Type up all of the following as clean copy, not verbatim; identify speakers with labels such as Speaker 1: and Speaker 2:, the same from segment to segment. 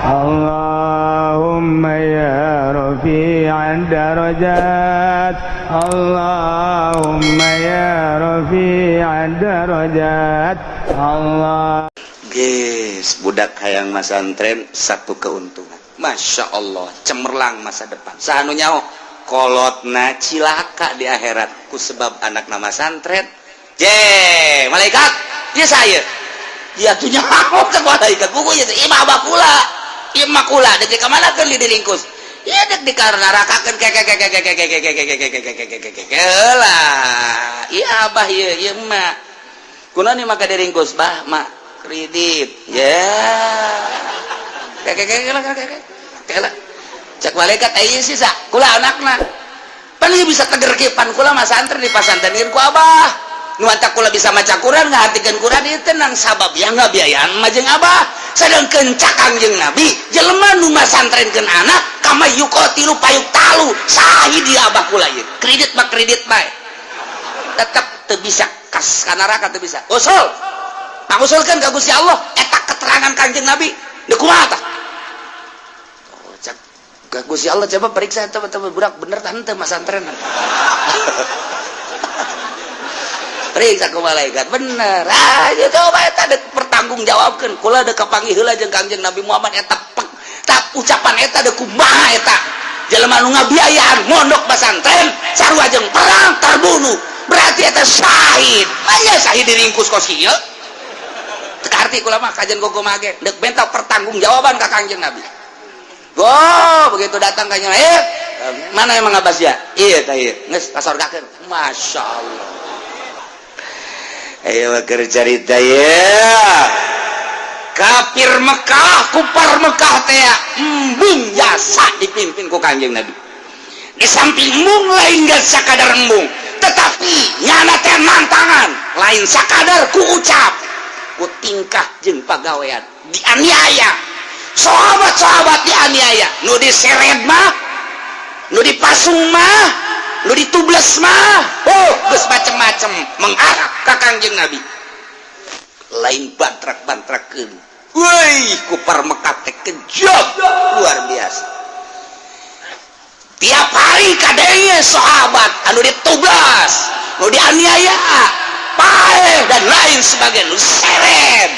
Speaker 1: Allahumma ya rafi'an darajat, Allahumma ya rafi'an darajat. Allah.
Speaker 2: Guys, budak hayang masantren satu keuntungan. Masya Allah, cemerlang masa depan. Sahanu nyaho, kolotna cilaka di akhirat ku sebab anak nama santren. Malaikat, ya saya. Ya tuh nyaho ke malaikat. Buku ya imah bakula. Imah kula dek ka mana keun diringkus. Iya dek di nerakakeun lah. Iya abah ieu ieu emak. Kunaon ieu maka diringkus bah mak kredit. Ya. Kela. Cek malaikat aya sisa kula anakna. Pan ieu bisa teger kipan kula mah santri di pasantren ku abah. Nu anta kula bisa maca Quran ngahatikeun Quran ieu tenang sabab ya ngabiayaan mah jeung abah. Sedangkeun Kangjeng Nabi jelema nu masantrenkeun anak kama yuqatilu payuk talu sahih di abah kula ieu. Kredit mah kredit bae. Tetep teu bisa kas ka neraka teu bisa. Usul. Pangusulkeun ka Gusti Allah eta keterangan Kangjeng Nabi. Deuk kumaha tah? Oh, cek ka Gusti Allah coba periksa eta budak bener tah henteu masantren. Periksa ke malaikat bener aja coba eta dek pertanggungjawabkeun kula dek kapanggih heula jeung Kangjeng Nabi Muhammad eta ucapan eta dek kumaha eta jelema nu ngabiayaan mondok pesantren sarua jeung perang terbunuh berarti eta syahid aya syahid diringkus kos ieu teu arti kula mah kajen gogo mage dek benta pertanggungjawaban ka Kangjeng Nabi begitu datang ka nya mana emang ngabas ya ieu tah ieu geus kasorgakeun masyaallah. Ayo keur carita ya. Kafir Mekah, kufar Mekah teh embung jasa dipimpin ku Kangjeng Nabi. Di samping embung lain geus sakadar embung, tetapi nyana teh nantangan, lain sakadar ku ucap, ku tingkah jeung pagawean, dianiaya. Sahabat-sahabat dianiaya, nu diseret mah, nu dipasung mah, nu ditubles mah, geus macem-macem mengarah ka Kangjeng Nabi. Lain bantrak-bantrakeun. Weuy, kufar Mekah teh kejam luar biasa. Tiap hari kadenge sahabat anu ditublas, nu dianiaya, paeh dan lain sebagainya, nu seret.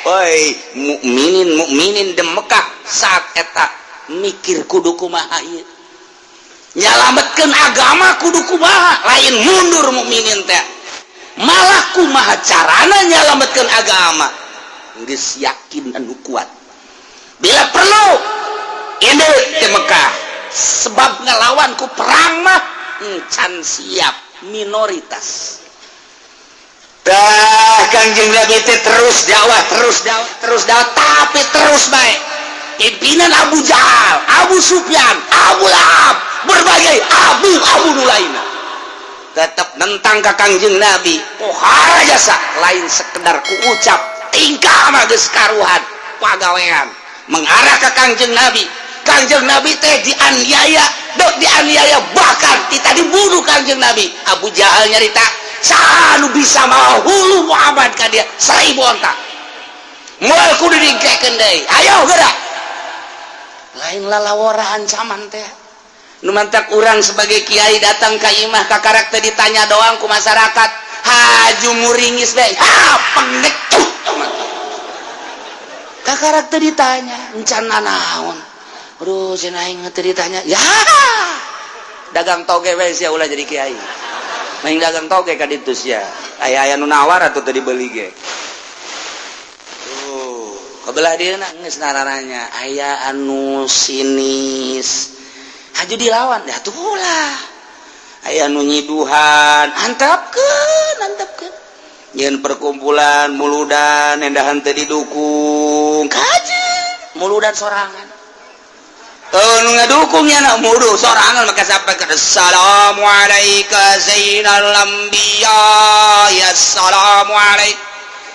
Speaker 2: Weuy, mukminin di Mekah saat eta mikir kudu kumaha ieu. Nyalametkeun agama kudu kumaha lain mundur mukminin teh malah kumaha carana nyalametkeun agama geus yakin anu kuat bila perlu ini di Mekah sebab ngelawan ku perang mah encan siap minoritas dah Kangjeng Nabi teh terus dakwah tapi terus baik pimpinan Abu Jahal, Abu Sufyan, Abu Lahab, berbagai abu nu lainna tetap nentang ka Kangjeng Nabi pohara jasa lain sekedar ku ucap tingkah mah geus karuhan pagawean mengarah ka Kangjeng Nabi. Kangjeng Nabi teh dianiaya bahkan kita dibunuh Kangjeng Nabi. Abu Jahal nyarita saha nu bisa mahulu Muhammad ka dia 1000 onta moal kudu digikekeun deui ayo gerak lain lalawara ancaman teh nu mantak urang sebagai kiai datang ka imah ka karakter ditanya doang ku masyarakat haju muringis bae pendek ka karakter ditanya encan naon aduh cenah aing teu ditanya ya dagang toge bae sia ulah jadi kiai main dagang toge ka ditu sia aya nu nawar atuh teu dibeli ge kebelah dia nangis nararanya aya anu sinis haju dilawan dah tuh lah aya anu nyiduhan antapkeun yen perkumpulan muludan endahan teu didukung kajen muludan sorangan nu ngadukung nya na mudu sorangan maka sampaikan assalamu alayka zainal anbiya ya assalamu alayka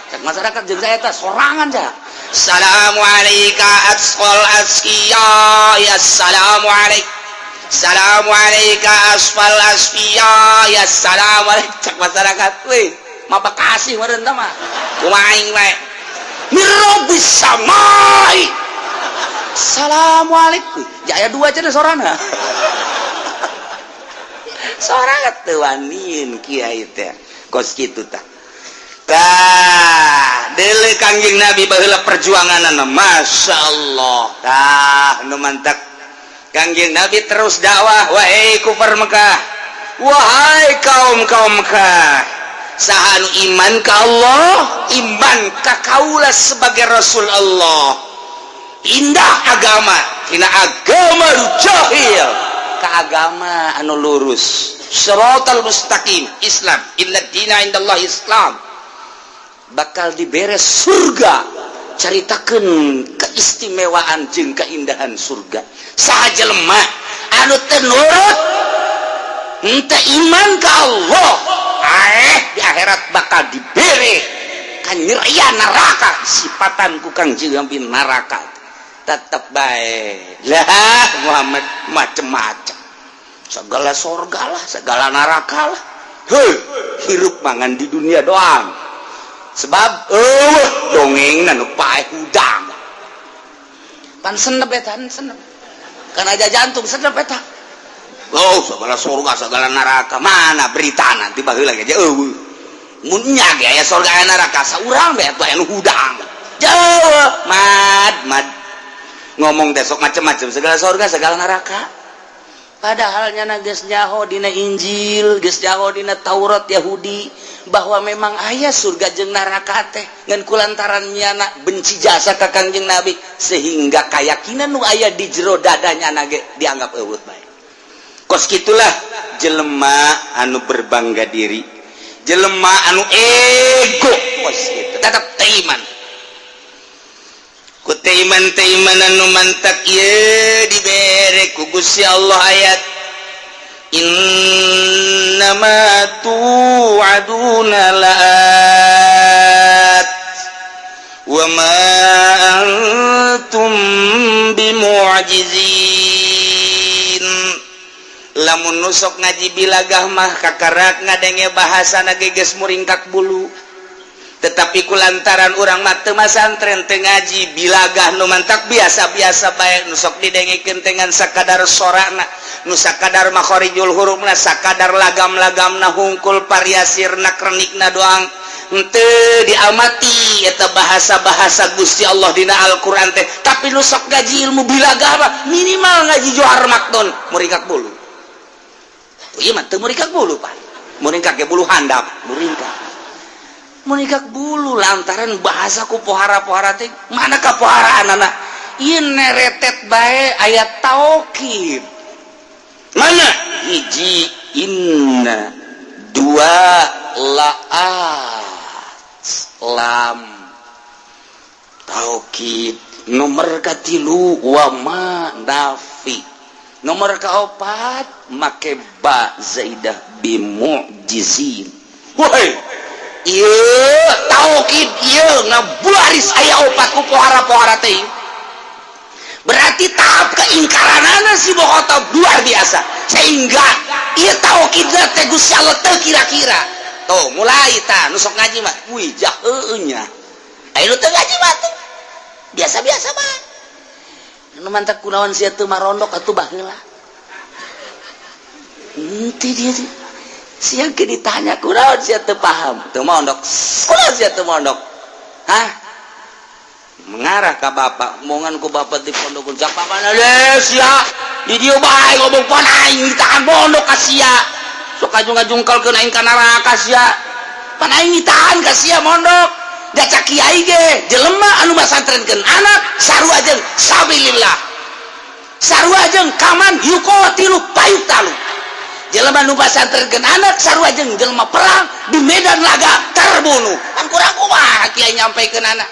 Speaker 2: cek masyarakat jeung saya teh sorangan ja assalamu alayka asqal asqiya ya assalamu alayka assalamu alayka asfal asfiya ya assalamu alayka cek masyarakat weh mah Bekasi meureun tah mah kumaha aing we mirobis samai Assalamualaikum jaya dua aja sorana sorangan tewanin kiai teh kos kitu tah dele kangjeng Nabi baheula perjuanganana Masya Allah tah nu mantap kangjeng Nabi terus dakwah wahai kufar Mekah wahai kaum Mekah saha nu iman ka Allah iman ka kaula sebagai Rasul Allah indah agama tina agama jahil ka agama anu lurus syaratal mustaqim Islam inna dina indallah Islam bakal diberes surga caritakeun keistimewaan jeung keindahan surga saha jelema anu teu nurut henteu iman ka Allah di akhirat bakal dibere kanyerian neraka sifatan ku Kangjeng Nabi neraka tetap baik lah Muhammad macem-macem segala surga lah segala neraka lah hirup mangan di dunia doang sebab dongeng nanu paeh udang pan senep eta senep kan aja jantung senep eta segala surga segala neraka mana berita nanti baheula ge mun nya ge aya surga aya neraka saurang bae anu hudang jauh mad ngomong besok macam-macam segala surga segala neraka padahal nyana geus nyaho dina Injil geus nyaho dina Taurat Yahudi bahwa memang aya surga jeung neraka teh ngan kulantaran nyana benci jasa ka Kangjeng Nabi sehingga kayakinan nu aya di jero dadanya nyana ge dianggap eueuh bae kos gitulah jelema anu berbangga diri jelema anu ego kos gitu tetap teiman ku teiman anu mantak ieu dibere ku Gusti Allah ayat innama tu'aduna la'at wa ma antum bimu'jizin lamun nusok ngaji bilagah mah kakarak ngadenge bahasa geus muringkak bulu tetapi kulantaran urang mah teu masantren teu ngaji bilagah nu mantak biasa-biasa bae nusok didengikeun dengan sakadar sorana nu sakadar makharijul hurufna sakadar lagam-lagamna hungkul variasirna krenikna doang henteu diamati eta bahasa-bahasa Gusti Allah dina Al-Qur'an teh tapi nusok ngaji ilmu bilagah mah minimal ngaji johar makdon muringkak bulu iya mah teu muringkak bulu Pak muringkak ge bulu handap muringkak bulu lantaran bahasa ku pohara-pohara teh mana ka poharaan anak ieu neretet bae ayat taukid mana hiji inna dua laat lam taukid nomor katilu wa ma nafi nomor kaopat make ba zaidah bimu'jizin woi ieu taukid ieu ngabuaris aya opat ku pohara-pohara teh berarti tahap keingkaranana si bohota luar biasa sehingga ieu taukidna teh Gusti Allah teu kira-kira tuh mulai tah nu sok ngaji mah wih jaheuh nya aya nu teu ngaji mah tuh biasa-biasa mah nu mantap kunaon sia teu marondok atuh baheula henteu dia siang ke ditanya kunaon sia teu paham teu mondok kunaon sia teu mondok mengarah ka bapak omongan ku bapak di pondok cak papana le sia di dieu bae ngomong pan aing ditahan mondok ka sia sok ajung-ajungkelkeun aing ka neraka sia pan aing ditahan ka sia mondok da cak kiai ge jelema anu masantrenkeun anak sarua jeung sabilillah sarua jeung kaman yuqatilu payutalu jelema nu pasantrenkeun anak sarua jeung jelema perang di medan laga terbunuh kan kurang kumaha kiai nyampaikeun anak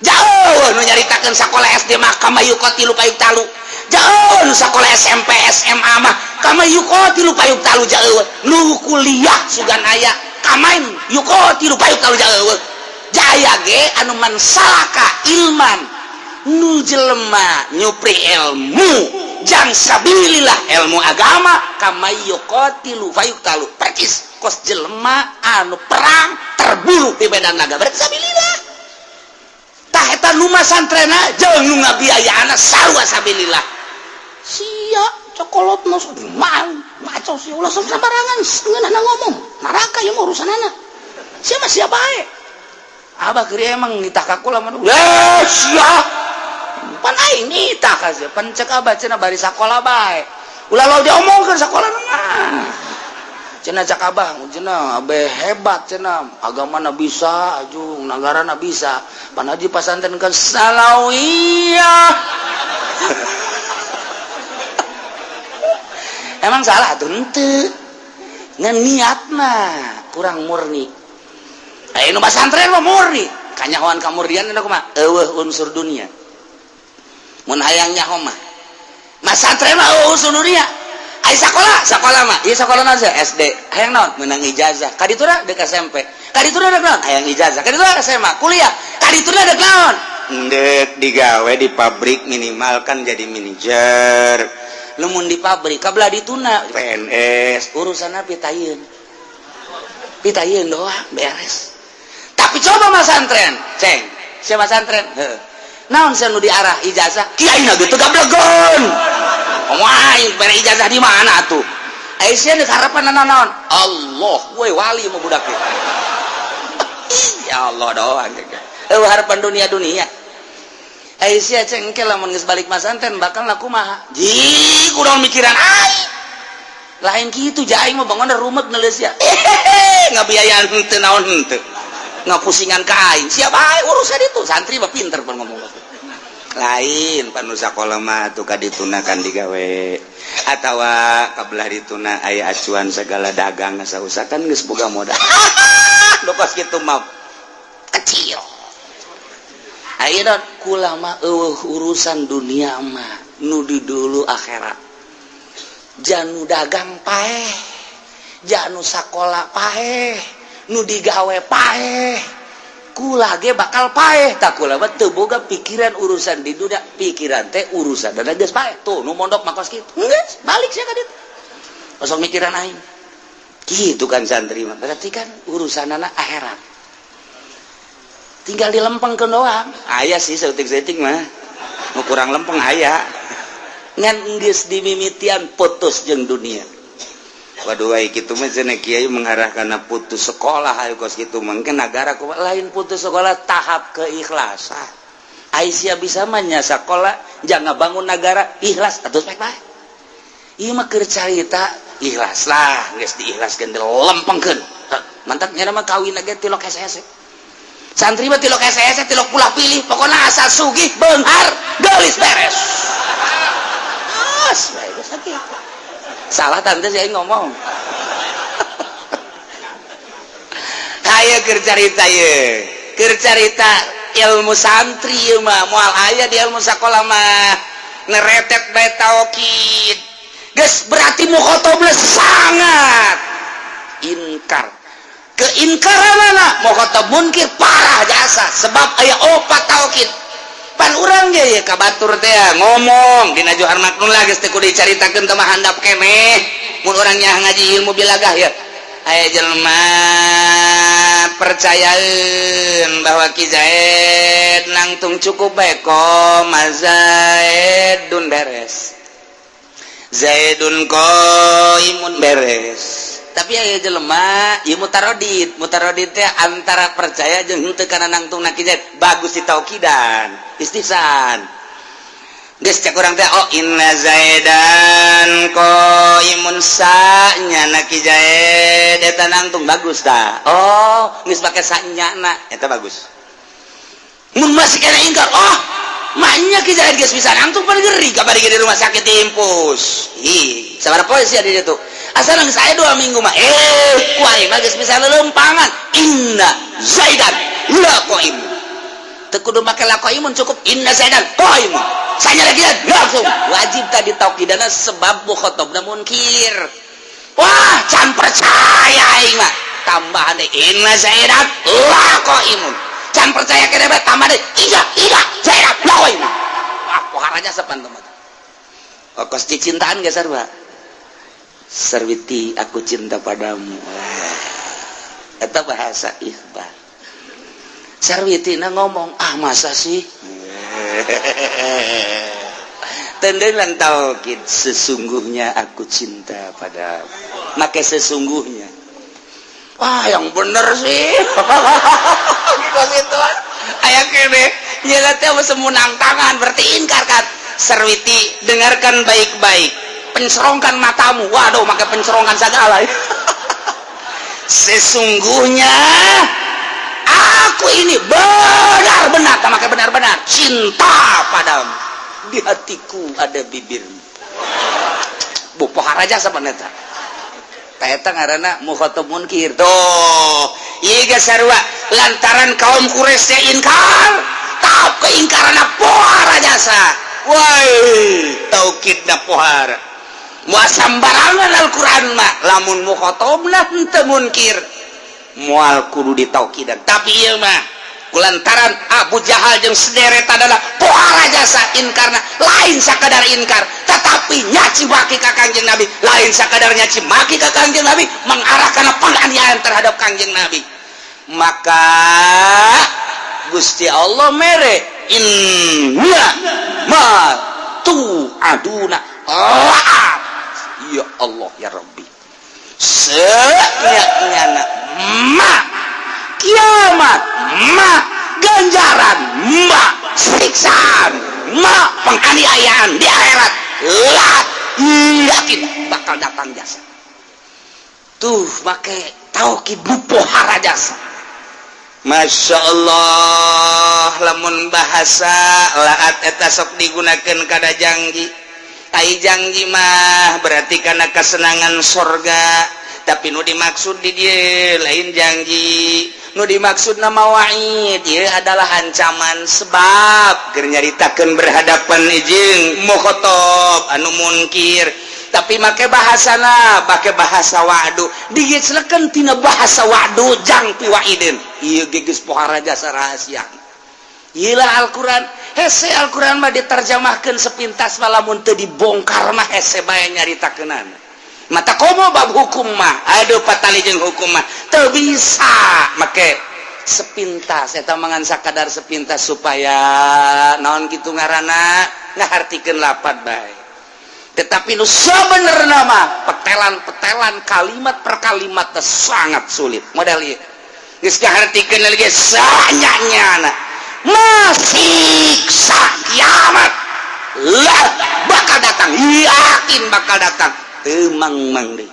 Speaker 2: jauh nu nyaritakeun sakola SD mah kama yuqatilu payutalu jauh nu sakola SMP SMA mah kama yuqatilu payutalu jauh nu kuliah sugan aya kamain yuqatilu payutalu jauh jaya ge anu mansalaka ilman nu jelema nyupri ilmu jang sabilillah ilmu agama kama yuqatilu fayuqtalu percis kos jelema anu perang terburu di medan naga berarti sabilillah tah eta nu masantrena jeung nu ngabiayaana sarua sabilillah sia cokolot nu mal maco si ulah sabarangan ngeunana ngomong neraka ieu urusanana sia mah sia bae abah keur emang nitah ka kula mah sia pan aing nitah ka sia pan cek abah cenah bari sakola bae ulah lo diomongkeun sakola mah cenah cak abah cenah abe hebat cenah agamana bisa ajung nagarana bisa pan haji pasantren kan salawiyah emang salah tuh henteu ngan niatna kurang murni aya nu pasantren mah murni kanyahoan kamurnian eta kumaha eueuh unsur dunia mun hayang nyaho mah masantren mah eueuh unsur dunia aya sakola mah ieu sakola naon SD hayang naon meunang ijazah kaditura deuk SMP kaditura deuk naon hayang ijazah kaditura SMA kuliah kaditura deuk naon deuk digawe di pabrik minimal kan jadi manajer lamun di pabrik kabelah dituna PNS urusanna pitayeun doang beres tapi coba masantren ceng sia masantren heuh naon sia nu diarah ijazah kiaina gitu gablegon wah bere ijazah di mana atuh aya sia deuk harapan naon Allah we wali mah budak ieu ya Allah doang harapan dunia Aisyah cengkel lamun geus balik masantren bakal kumaha ji kudu mikiran aing lain kitu ja aing mah bangun rumek neuleus ya ngabiayaan henteu naon henteu ngapusingan ka aing sia bae urusan itu santri mah pinter pan ngomong lain pan nu sakola mah atuh kadituna kan digawe atawa kabelah dituna aya acuan segala dagang sausah kan geus boga modal lokos kitu mah kecil ayeuna kula mah urusan dunia mah nu di dulu akhirat janu dagang paeh janu sakola paeh nu digawe paeh kula ge bakal paeh tak kula mah teu boga pikiran urusan di dunia pikiran teh urusan dan geus paeh tuh nu mondok mah kos kitu geus balik sia ka ditu kosong mikiran aing kitu kan santri mah berarti kan urusanana akhirat tinggal dilempengkeun doang aya sih seutik-seutik mah nu kurang lempeng aya ngan geus dimimitian putus jeung dunia waduh ai kitu mah cenah kiai mengarah kana putus sekolah hayu kos kitu mungkin negara ku lain putus sekolah tahap keikhlasan Aisyah bisa mah nya sakola jangan bangun negara ikhlas atuh bae ieu mah keur carita ikhlas lah geus diikhlaskeun dilempengkeun mantap nya mah kawin ge tilok hese santri mah tilok SS tilok pulah pilih pokoknya asal sugih beunghar geulis beres bae sakit salah tante saya ngomong aya keur carita ilmu santri ieu mah moal aya di ilmu sakola mah neretet bae taukid geus berarti mukhotob sangat inkar keinkaranana mukhotob munkir parah jasa sebab aya opat taukid pan urang ge ye ka batur teh ngomong dina Johar Maknun lah geus teh kudu dicaritakeun teh mah handap keneh mun urang nya ngaji ilmu bilagah ya aya jelema percayaeun bahwa Ki Zaid nangtung cukup bae ko Zaidun beres Zaidun qaimun beres tapi aya jelema ieu mutarodid teh antara percaya jeung henteu kana nangtung Ki Zaid bagus ditaukidan istihsan geus cek urang teh oh inna Zaidan qaimun sa'nya Ki Zaid eta nangtung bagus tah oh geus pake sa'nya na eta bagus mun masih kana ingkar oh maknya Ki Zaid geus bisa nangtung paling geri kabari di rumah sakit impus ih sabaraha poe sia di ditu asal nang saya 2 minggu mah kuai mah geus bisa lelempangan inna Zaidan la qaim teu kudu make la qaimun cukup inna Zaidan qaim sanya lagi langsung wajib tadi taukidana sebab mukhatabna munkir wah can percaya aing mah tambahan deui inna Zaidan la qaimun can percaya kene bae tambah deui iya Zaidan la qaim wah poharaja sepan teman kos cintaan geus sarua Sarwiti aku cinta padamu eta bahasa ikhbar Sarwitina ngomong, masa sih? Tendengan taukid, sesungguhnya aku cinta pada. Make sesungguhnya. Yang bener sih. Gitu. Aya kene, nyela teh semunang tangan berarti ingkar kan. Sarwiti, dengarkan baik-baik. Pencerongkan matamu. Waduh, make pencerongkan segala. Sesungguhnya aku ini benar-benar, make benar-benar cinta padamu. Di hatiku ada bibirmu. Bu pohar aja sama neta. Eta ngaranna mukhatab munkir. Tuh, ieu ge sarua lantaran kaum Quraisy teh ingkar, tahap keingkaranna pohar aja sa. Woi, taukidna pohar. Moal sambarangan Al-Qur'an mah lamun mukhatabna henteu munkir. Moal kudu ditaukidan. Tapi ieu mah kulantaran Abu Jahal jeung sederet adalah pohara jasa inkarna lain sakadar inkar tetapi nyaci maki ka Kangjeng Nabi lain sakadar nyaci maki ka Kangjeng Nabi mengarah kana penganiayaan terhadap Kangjeng Nabi. Maka Gusti Allah mere inna ma tu aduna ya Allah ya Rabbi senyana ma kiamat, ganjaran, siksaan, penganiayaan di akhirat, yakin bakal datang jasa. Tuh, make taukid pohara jasa. Masya Allah, lamun bahasa laat eta sok digunakan kada janji. Ai janji mah berarti karena kesenangan sorga. Tapi nu dimaksud di dia lain janji, nu dimaksud nama wa'id dia adalah ancaman sebab keur nyaritakeun berhadapan jeung mukhatab anu munkir. Tapi make bahasana pakai bahasa wa'du digeclekeun tina bahasa wa'du jang pi wa'idin. Ieu geus pohara jasa rahasia. Iyalah Al-Qur'an, hese Al-Qur'an mah diterjemahkeun sepintas malamun teu dibongkar mah hese bae nyaritakeunana. Mata komo bab hukum mah aduh patali jeung hukum mah teu bisa make sepintas eta mangan sakadar sepintas supaya naon kitu ngaranna ngahartikeun lapad bae. Tetapi nu sabenerna mah petelan-petelan kalimat per kalimat teh sangat sulit modal ieu geus ngahartikeun lagi sanyanyana masiksa kiamat lah bakal datang, yakin bakal datang. Mang deui.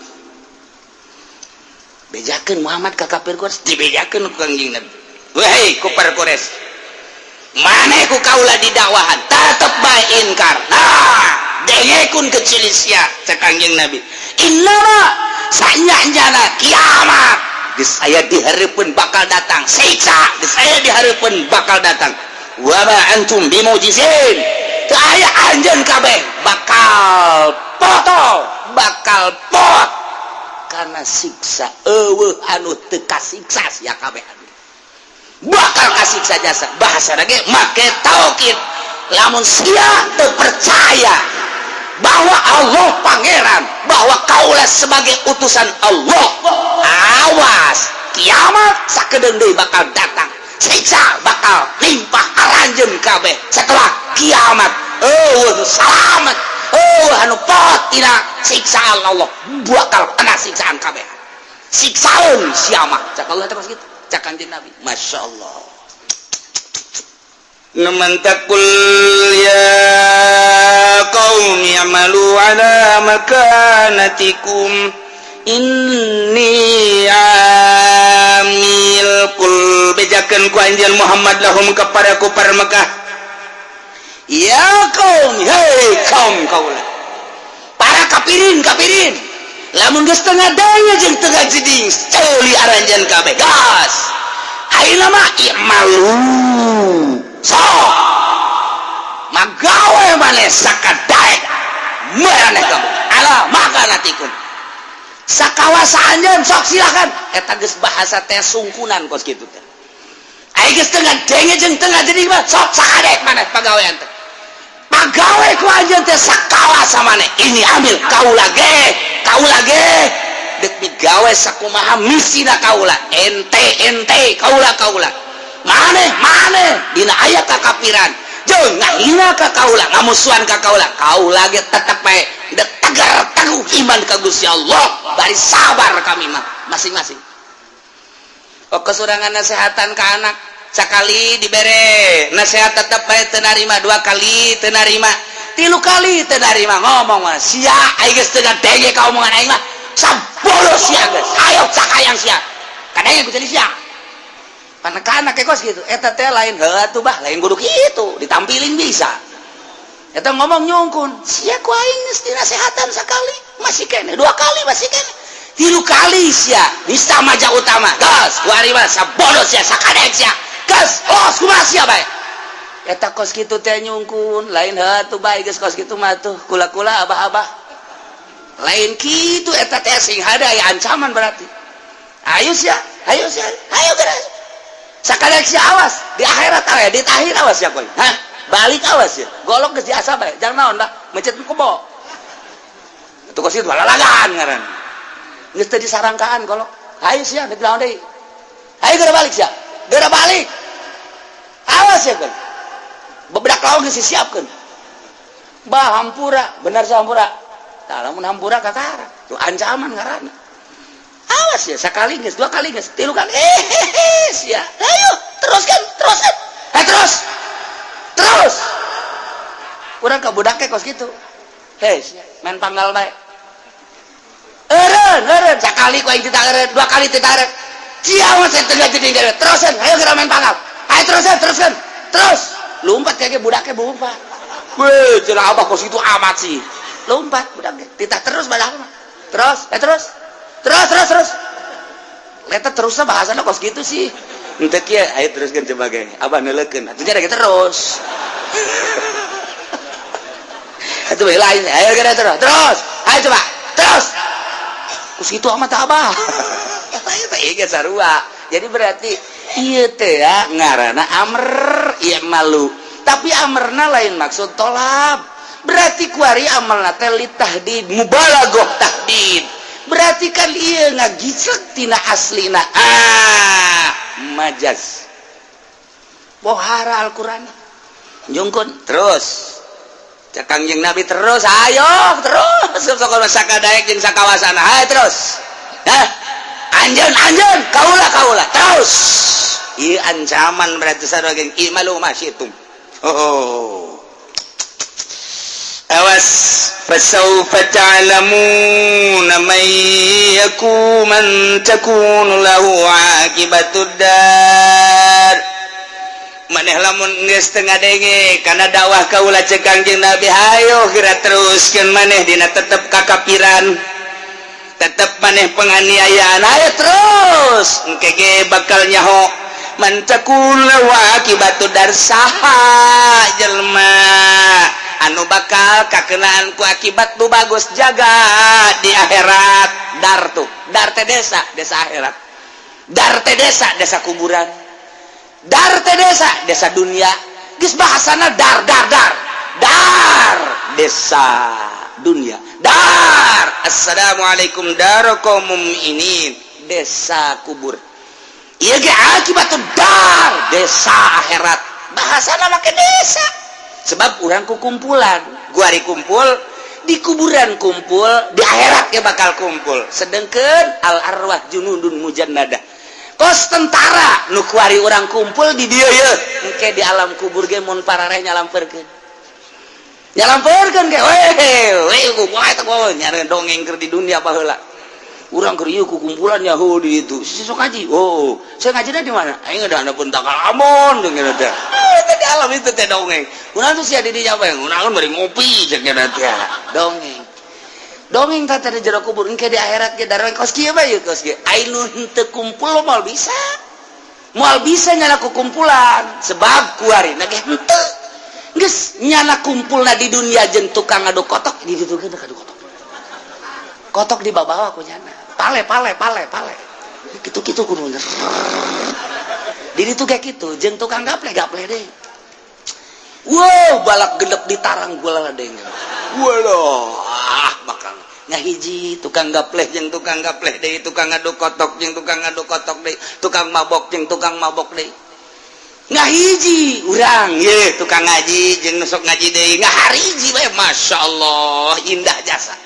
Speaker 2: Bejakeun Muhammad ka kafir Quraisy, dibejakeun ku Kangjeng Nabi. Wahai kufar Quraisy, maneh ku kaula di dakwahan, tetep bae inkar. Nah, dengekeun kecil sia cek Kangjeng Nabi. Innama sanyanjana kiamat. Geus aya di hareupeun bakal datang siksa, geus aya di hareupeun bakal datang. Wa ma antum bimujizin. Teu aya anjeun kabeh bakal potong, bakal pot karena siksa eueuh anu teu kasiksa sia kabeh bakal kasiksa jasa. Bahasa lagi make taukid lamun sia teu percaya bahwa Allah pangeran, bahwa kaulah sebagai utusan Allah, awas kiamat sakedeung deui bakal datang, siksa bakal limpah aranjeun kabeh setelah kiamat. Selamat anu pot tina siksaan Allah bakal kena siksaan kabeh. Siksaun siamah cak Allah teh kitu cak Kanjeng Nabi. Masya Allah. Naman takul ya qaumi amalu ala makanatikum inni amil kul bejakeun ku anjeun Muhammad lahum kepada kufar Mekah. Ya kaum, hei kaum kaulah para kafirin lamun geus tengah daya jeung tengah jeding ceuli aranjeun kabeh gas ayeuna mah malu sok magawe maneh sakadaek maneh kamu ala makanatikum sakawasa anjeun sok silakan eta geus bahasa teh sungkunan kos kitu teh aya geus tengah denge jeung tengah jeding mah sok sakadaek maneh pagawean teh pagawe ku anjeun teh sakawasa maneh ini ambil kaula ge dek migawe sakumaha misina kaula ente kaula maneh dina aya kakapiran jeung ngahina ka kaula ngamusuhan ka kaula ge tetep bae tegar teguh iman ka Gusti Allah bari sabar kami mah masing-masing. Kesurangan nasehatan ka anak sakali dibere nasihat tetep bae teu narima, 2 kali teu narima, 3 kali teu narima, ngomong mah sia aing geus teu ngadenge ka omongan aing mah sabolos sia geus ayo sakayang sia kadang ku jadi sia anak-anak kekos gitu eta teh lain heuh bah lain kudu kitu ditampilin bisa eta ngomong nyungkun sia ku aing geus dinasehatan sakali masih kene, 2 kali masih kene, 3 kali sia nista maja utama gas kuari mah sabodos sia sakadek sia gas los kumaha sia bae eta kos kitu teh nyungkun lain heuh bae geus kos kitu mah tuh kula-kula abah-abah lain kitu eta teh sing hade aya ancaman berarti ayo sia ayo geus sakadek sia awas di akhirat awe di tahir awas ya koy hah balik awas ya golok geus diasa bae jangan naon dah mencet kebo itu kos itu balalagan ngaran geus teu disarangkaan golok ayo sia geus naon deui ayo geura balik sia geura balik awas ya koy bebedak lawan geus disiapkeun bah hampura benar sahampura tah lamun hampura kakara tuh ancaman ngaranna awas ya sekali geus 2 kali geus 3 kali sia ayo teruskan terus urang ka budak teh kos kitu main panggal bae eureun sakali ku aing teu eureun 2 kali teu eureun sia mah teu jadi terusan ayo geura main panggal ayo teruskan terus lompat kage budak teh lompat weh cenah abah kos kitu amat sih lompat budak teh titah terus badak mah terus leta terusnya bahasanya kos gitu sih ente kieu ayo teruskeun coba ge abah neuleukeun atuh nya terus atuh bae lain ayo geura terus ayo coba terus kos kitu amat abah ayo teh ge sarua jadi berarti ieu teh ya ngaranna amr ieu malu tapi amrna lain maksud tolab berarti kuari amalna teh litahdid mubalaghah tahdid berarti kan iya ngagisek tina aslina majaz bohara Al-Quran nyungkun terus cakang jeung Nabi terus ayo terus sok sakadaek jeung sakawasana ayo terus anjeun kaula terus ieu ancaman berarti sarua geng imalu masyitum awas fasawfa ta'lamuna man takunu lahu aqibatud dar maneh lamun geus teu ngadenge kana dakwah kaula cek Kangjeng Nabi hayo geura teruskeun maneh dina tetep kakapiran tetep maneh penganiayaan ayo terus engke ge bakal nyaho man takunu lahu aqibatud dar saha jelema anu bakal kakenaan ku akibat nu bagus jaga di akhirat dar teh desa akhirat dar teh desa kuburan dar teh desa dunia geus bahasana dar desa dunia dar assalamualaikum darakum mu'minin desa kubur ieu ge akibatud dar desa akhirat bahasana make desa sebab urang kukumpulan guari kumpul di kuburan kumpul di akhirat ge bakal kumpul sedengkeun al arwah junudun mujannadah kos tentara nu kuari urang kumpul di dieu ye engke di alam kubur ge mun parareh nyalampeurkeun ge we kumaha eta nyareun dongeng keur di dunia baheula urang keur ieu kukumpulan Yahudi itu sok ngaji saya ngajina di mana aing ada pun takal amon dengan teh di alam itu teh dongeng urang tuh sia di dinya bae urang bari ngopi jeung teh dongeng teh di jero kubur engke di akhirat ge daroe kos kieu bae kos kieu ainu henteu kumpul moal bisa nyana kukumpulan sebab kuarina ge henteu geus nyana kumpulna di dunia jeung tukang adu kotok di ditu ge adu kotok di bawah aku nyana pale gitu kudu diri tuh kayak gitu jeung tukang gaple deh wow balak gendep ditarang gula deh bakal ngahiji tukang gaple jeung tukang gaple deh tukang adu kotok jeung tukang adu kotok deh tukang mabok jeung tukang mabok deh ngahiji urang ye tukang ngaji jeung nusuk ngaji deui ngahariji bae masyaallah indah jasa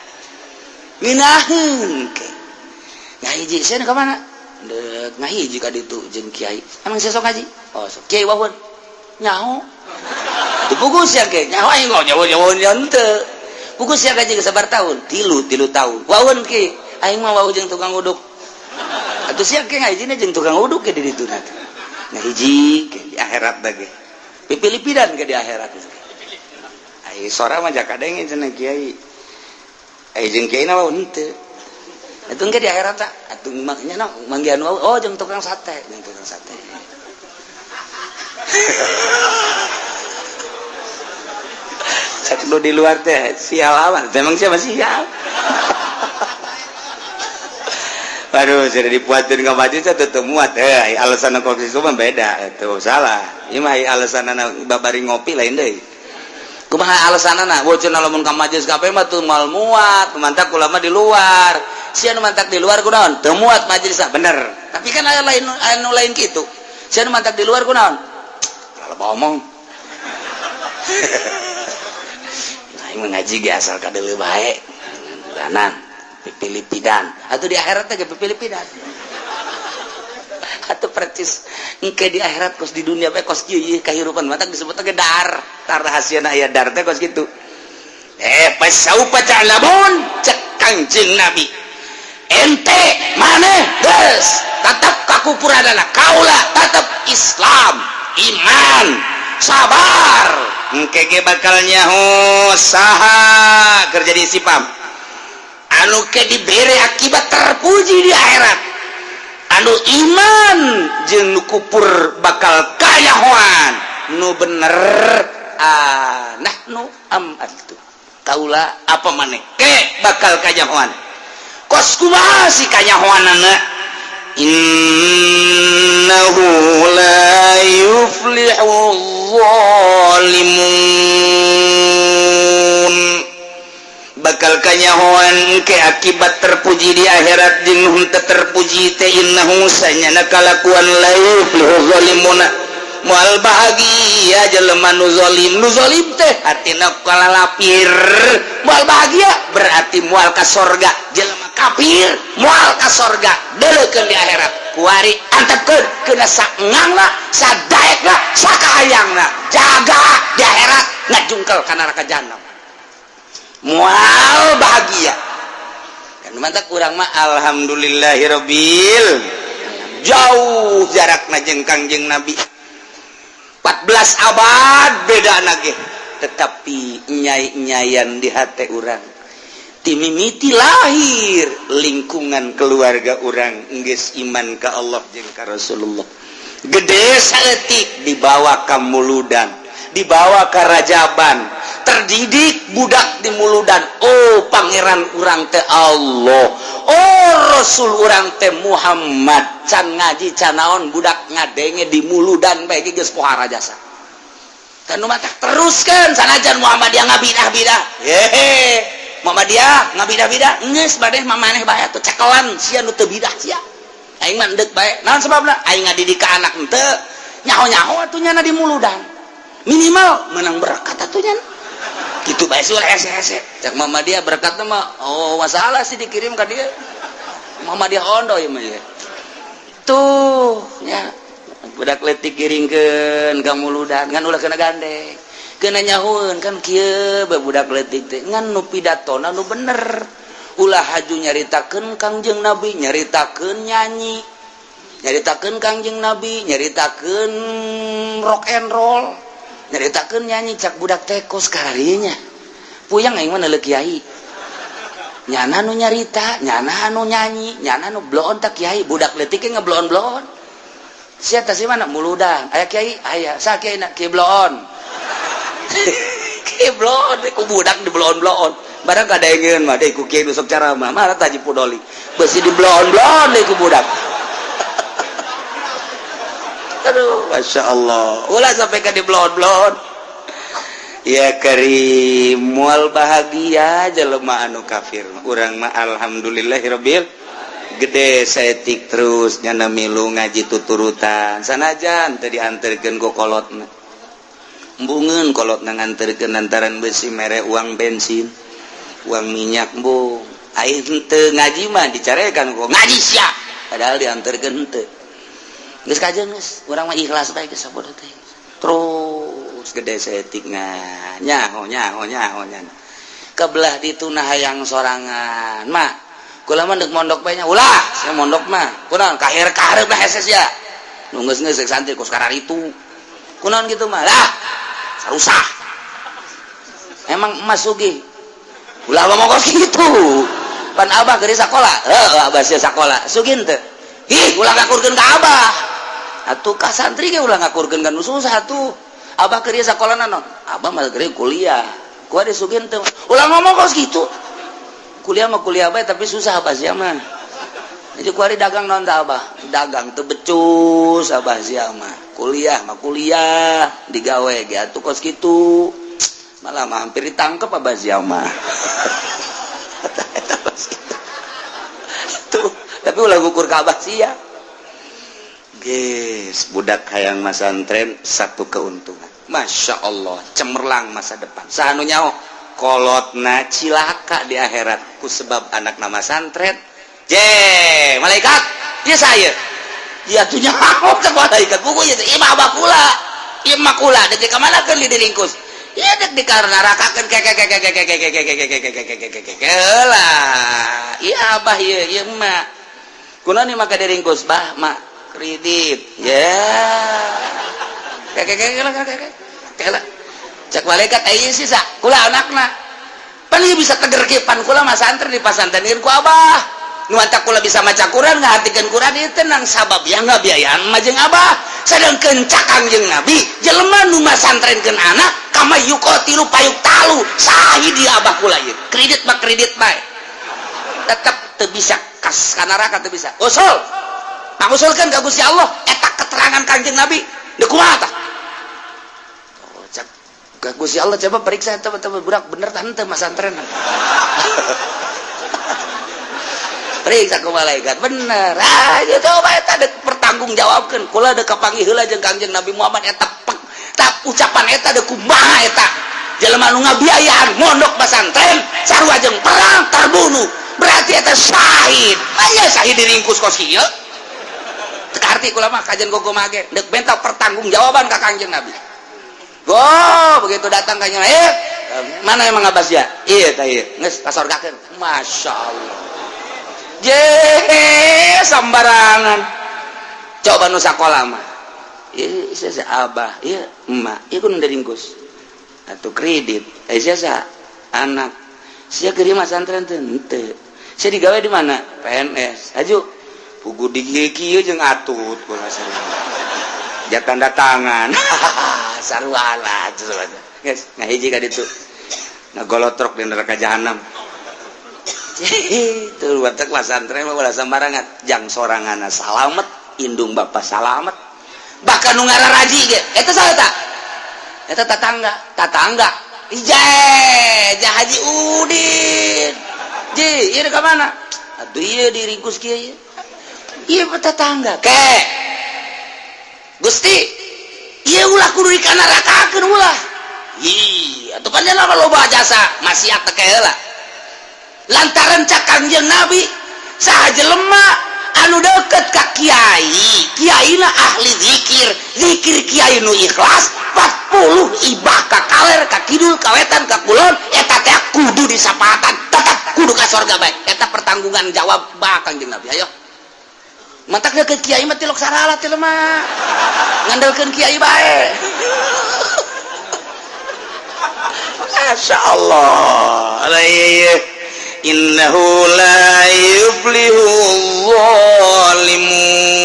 Speaker 2: nginaheun ke ngahiji sia ka mana deuk ngahiji ka ditu jeung kiai emang sia sok ngaji oh sok kiai wawon nyaho dipugu sia ke nyaho aing nyaho teu pugu sia ngaji sabar tahun 3 tahun wawon ke aing mah wawon jeung tukang uduk atuh sia ke ngajina jeung tukang uduk ke di ditu nanti ngahiji ke di akhirat bage pipilipidan ke di akhirat ai sora mah jakadenge cenah kiai ai jeung kiai na wae henteu atuh ke di akhirat tak atuh maknya manggihan wae oh jeung tukang sate cek lu di luar teh sial aman memang siapa sial aduh sudah dipuatin ke masjid saya tetep muat alasan kopi itu mah beda itu salah ini mah alasan babari ngopi lain deh kumaha alasan bocor lamun ka majelis kape mah tuh mal muat mantak ulama di luar sia nu mantak di luar kunaon teu muat majelis bener tapi kan aya lain anu lain kitu sia nu mantak di luar kunaon kalau ngomong aing ngaji ge asal kadeuleu bae danan pipilipidan atau di akhirat teh pipilipidan atau percis engke di akhirat kos di dunia bae kos ieu kahirupan mata disebut ge dar rahasiana aya dar teh kos kitu pasaupa ta'lamun cek Kangjeng Nabi ente maneh geus tetep kakupuranana kaula tetep Islam iman sabar engke ge bakal nyaho saha keur jadi sipam anu ke dibere akibat terpuji di akhirat anu iman jeung nu kupur bakal kayahoan nu bener nahnu amatu kaula apa maneh ke bakal kayahoan kos kumaha si kayahoanana innahu la yuflihu zalimun bakal kanyahoan ke akibat terpuji di akhirat jeung nu teu terpuji teh innahu sanyana kalakuan la yuflihu zalimuna moal bahagia jelema nu zalim teh artina kalalapir moal bahagia berarti moal ka sorga jelema kafir moal ka sorga deuleukeun di akhirat kuari antepkeun keuna saengangna sadaekna sakahayangna jaga di akhirat ngajungkel ka neraka jahanam mual bahagia kan mantak urang mah alhamdulillahirabbil jauh jarakna jeung Kangjeng Nabi 14 abad beda nage tetapi nyai-nyayan di hati urang timimiti lahir lingkungan keluarga urang geus iman ka Allah jeung ka Rasulullah gede saeutik dibawa ka muludan dibawa ke rajaban terdidik budak di muludan oh pangeran urang teh Allah oh Rasul urang teh Muhammad can ngaji can naon budak ngadenge di muludan bae geus pohara jasa kan nu matak teruskeun sanajan Muhammadiyah ngabidah-bidah hehe Muhammadiyah ngabidah-bidah geus bade mamaneh bae atuh cekelan sia nu teu bidah sia aing mah endek bae naon sababna aing ngadidik ka anak henteu nyaho-nyaho atuh nyana di muludan minimal menang berkat atunya gitu bae sih hese-hese cak Muhammadiyah berkatna mah oh masalah sih dikirim ka dia Muhammadiyah ondo ieu mah ya tuh nya budak leutik kiringkeun ka muludan ngan ulah kena gandeng kena nyahoeun kan kieu budak leutik teh ngan nu pidatona nu bener ulah haju nyaritakeun Kangjeng Nabi nyaritakeun nyanyi nyaritakeun Kangjeng Nabi nyaritakeun rock and roll nyaritakeun nyanyi cak budak teh kos kararinya puyang aing mah neuleuh kiai nyana nu nyarita nyana nu nyanyi nyana nu bloon tak kiai budak leutik ge ngebloon-bloon sia teh si mana muludan aya kiai aya sa kiai na kiai bloon kiai bloon ku budak di bloon-bloon barang kadaengeun mah deui ku kiai nu sok caramah mah taji pudoli beusi di bloon-bloon deui ku budak aduh masya Allah ulah sampai ke di blon-blon ya karim mual bahagia jelema anu kafir urang mah alhamdulillahirabbil gede setik terus nyana milu ngaji tuturutan sanajan tadi dianterkeun ku kolotna embungeun kolotna nganterkeun lantaran besi mere uang bensin uang minyak bu aing teu ngaji mah dicarekan ku ngaji sia padahal dianterkeun teu geus kajeun geus urang mah ikhlas bae geus sabodo teh terus gede setik nyaho kebelah dituna hayang sorangan mah kula mah deuk mondok bae nya ulah saya mondok mah kunaon kaharep lah heses ya nu geus santri ku sekarang itu kunaon gitu mah lah sarusah emang emas sugih ulah mah mongkos kitu pan abah geus sakola abah sia sakola sugih teu ih ulah ngakurkeun ka abah atuh ka santri ge ulah ngakurkeun ka nu susah atuh abah keur sakola naon abah mah keur kuliah ku ade sugih teu ulah ngomong kos kitu kuliah mah kuliah bae tapi susah abah sia mah jadi ku hari dagang naon teh abah dagang teu becus abah sia mah kuliah digawe ge atuh kos kitu malah mah hampir ditangkep abah sia mah tuh tapi ulah ngukur ka abah sia geus budak hayang masantren satu keuntungan Masya Allah cemerlang masa depan sanu nyaho kolotna cilaka di akhirat ku sebab anak nama santret malaikat dia saya dia tuh nyaho cek malaikat buku ieu imah bakula imah kula dek ka manakeun di diringkus ieu dek dikarenarakakeun lah ieu abah ieu emak kunaon ieu maka diringkus bah mak kredit cek malaikat ieu sisa kula anakna pan ieu bisa teger kieu pan kula mah santri di pasantren ku abah nu anta kula bisa maca Quran ngahatikeun Quran ieu tenang sabab ya ngabiayaan mah jeung abah sadengkeun cak Kangjeng Nabi jelema nu masantrenkeun anak kama yuqatilu payuk talu sahi di abah kula ieu kredit mah kredit bae tetep teu bisa kas ka neraka teu bisa usul pangusulkeun ka Gusti Allah eta keterangan Kangjeng Nabi deuk kumaha tah Gusti Allah coba periksa teman-teman budak bener tah henteu masantren periksa ku malaikat bener aja coba eta deuk pertanggungjawabkeun kula deuk kapanggih heula jeung Kangjeng Nabi Muhammad eta ucapan eta deuk kumaha eta jelema nu ngabiayaan mondok pasantren sarua jeung perang terbunuh berarti eta syahid aya syahid diringkus kos kieu teu arti kula mah kajian gogo mage deuk benta pertanggungjawaban ka Kangjeng Nabi begitu datang kanya mana emang abas ya iya tah ieu geus kasorgakeun Masya Allah sambarangan coba nu sakola mah ieu sia abah ieu emak ieu kudu diringkus atuh kredit sia anak sia keur mah santren teh henteu sia digawe di mana PNS aju pugu di kieu jeung atut kula ja tanda tangan sarwala geus ngahiji ka ditu ngagolotrok di neraka jahanam itu watak pasantren mah ulah sambarangan jang soranganna salamet indung bapa salamet bahkan nu ngararaji ge eta saha tah eta tatangga ijeh Haji Udin ieu ka mana atuh ieu diringkus kieu ieu tetangga ke Gusti ieu ulah kudu dikanarakakeun ulah atuh pan cenah loba jasa maksiat teh heula lantaran cak Kangjeng Nabi saha jelema anu deukeut ka kiai na ahli zikir kiai nu ikhlas 40 ibah ka kaler ka kidul ka wetan ka kulon eta teh kudu disapatan tetep kudu ka surga bae eta pertanggungan jawab bah Kangjeng Nabi ayo mantak deukeut kiai mah tilok sarala teh lemah ngandalkeun kiai bae Masya Allah innahu la yuflihu zalimun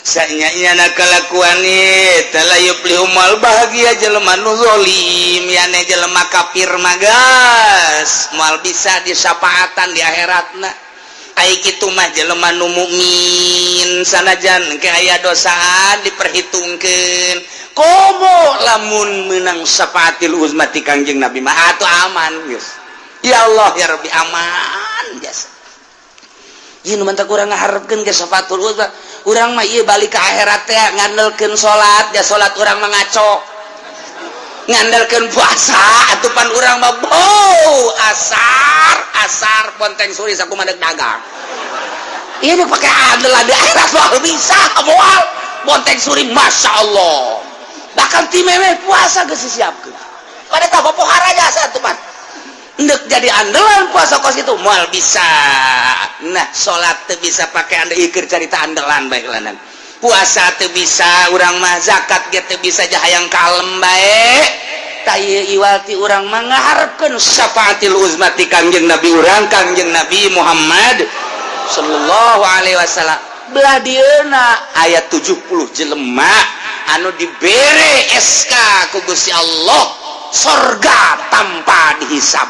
Speaker 2: sanyanya kalakuan eta la yuflihu mal bahagia jelema nu zalim yane jelema kafir magas moal bisa disapaatan di akhiratna ai kitu mah jelema nu mukmin sanajan ke aya dosaan diperhitungkeun komo lamun menang syafaatil uzma ti Kangjeng Nabi mah atuh aman geus ya Allah ya Rabbi aman jasa ieu nu mantak urang ngaharepkeun ge syafatul uzma urang mah ieu balik ka akhirat teh ngandelkeun salat da salat urang mah ngaco ngandalkeun puasa atupan urang mah asar ponteng suri sakumaha dagang ieu deuk pake andelan di akhirat moal bisa moal ponteng suri masya Allah bahkan ti memeh puasa geus disiapkeun pada tah pohara jasa atupan ndek jadi andalan puasa kos itu moal bisa nah salat teu bisa pakai anda ikir carita andalan bae lanan puasa teu bisa urang mah zakat ge teu bisa jahayang kalem bae ta ieu iwati urang mah ngaharepkeun syafaatil uzma ti Kangjeng Nabi urang Kangjeng Nabi Muhammad sallallahu alaihi wasallam belah dieuna aya 70 jelema anu dibere SK ku Gusti Allah sorga tanpa dihisab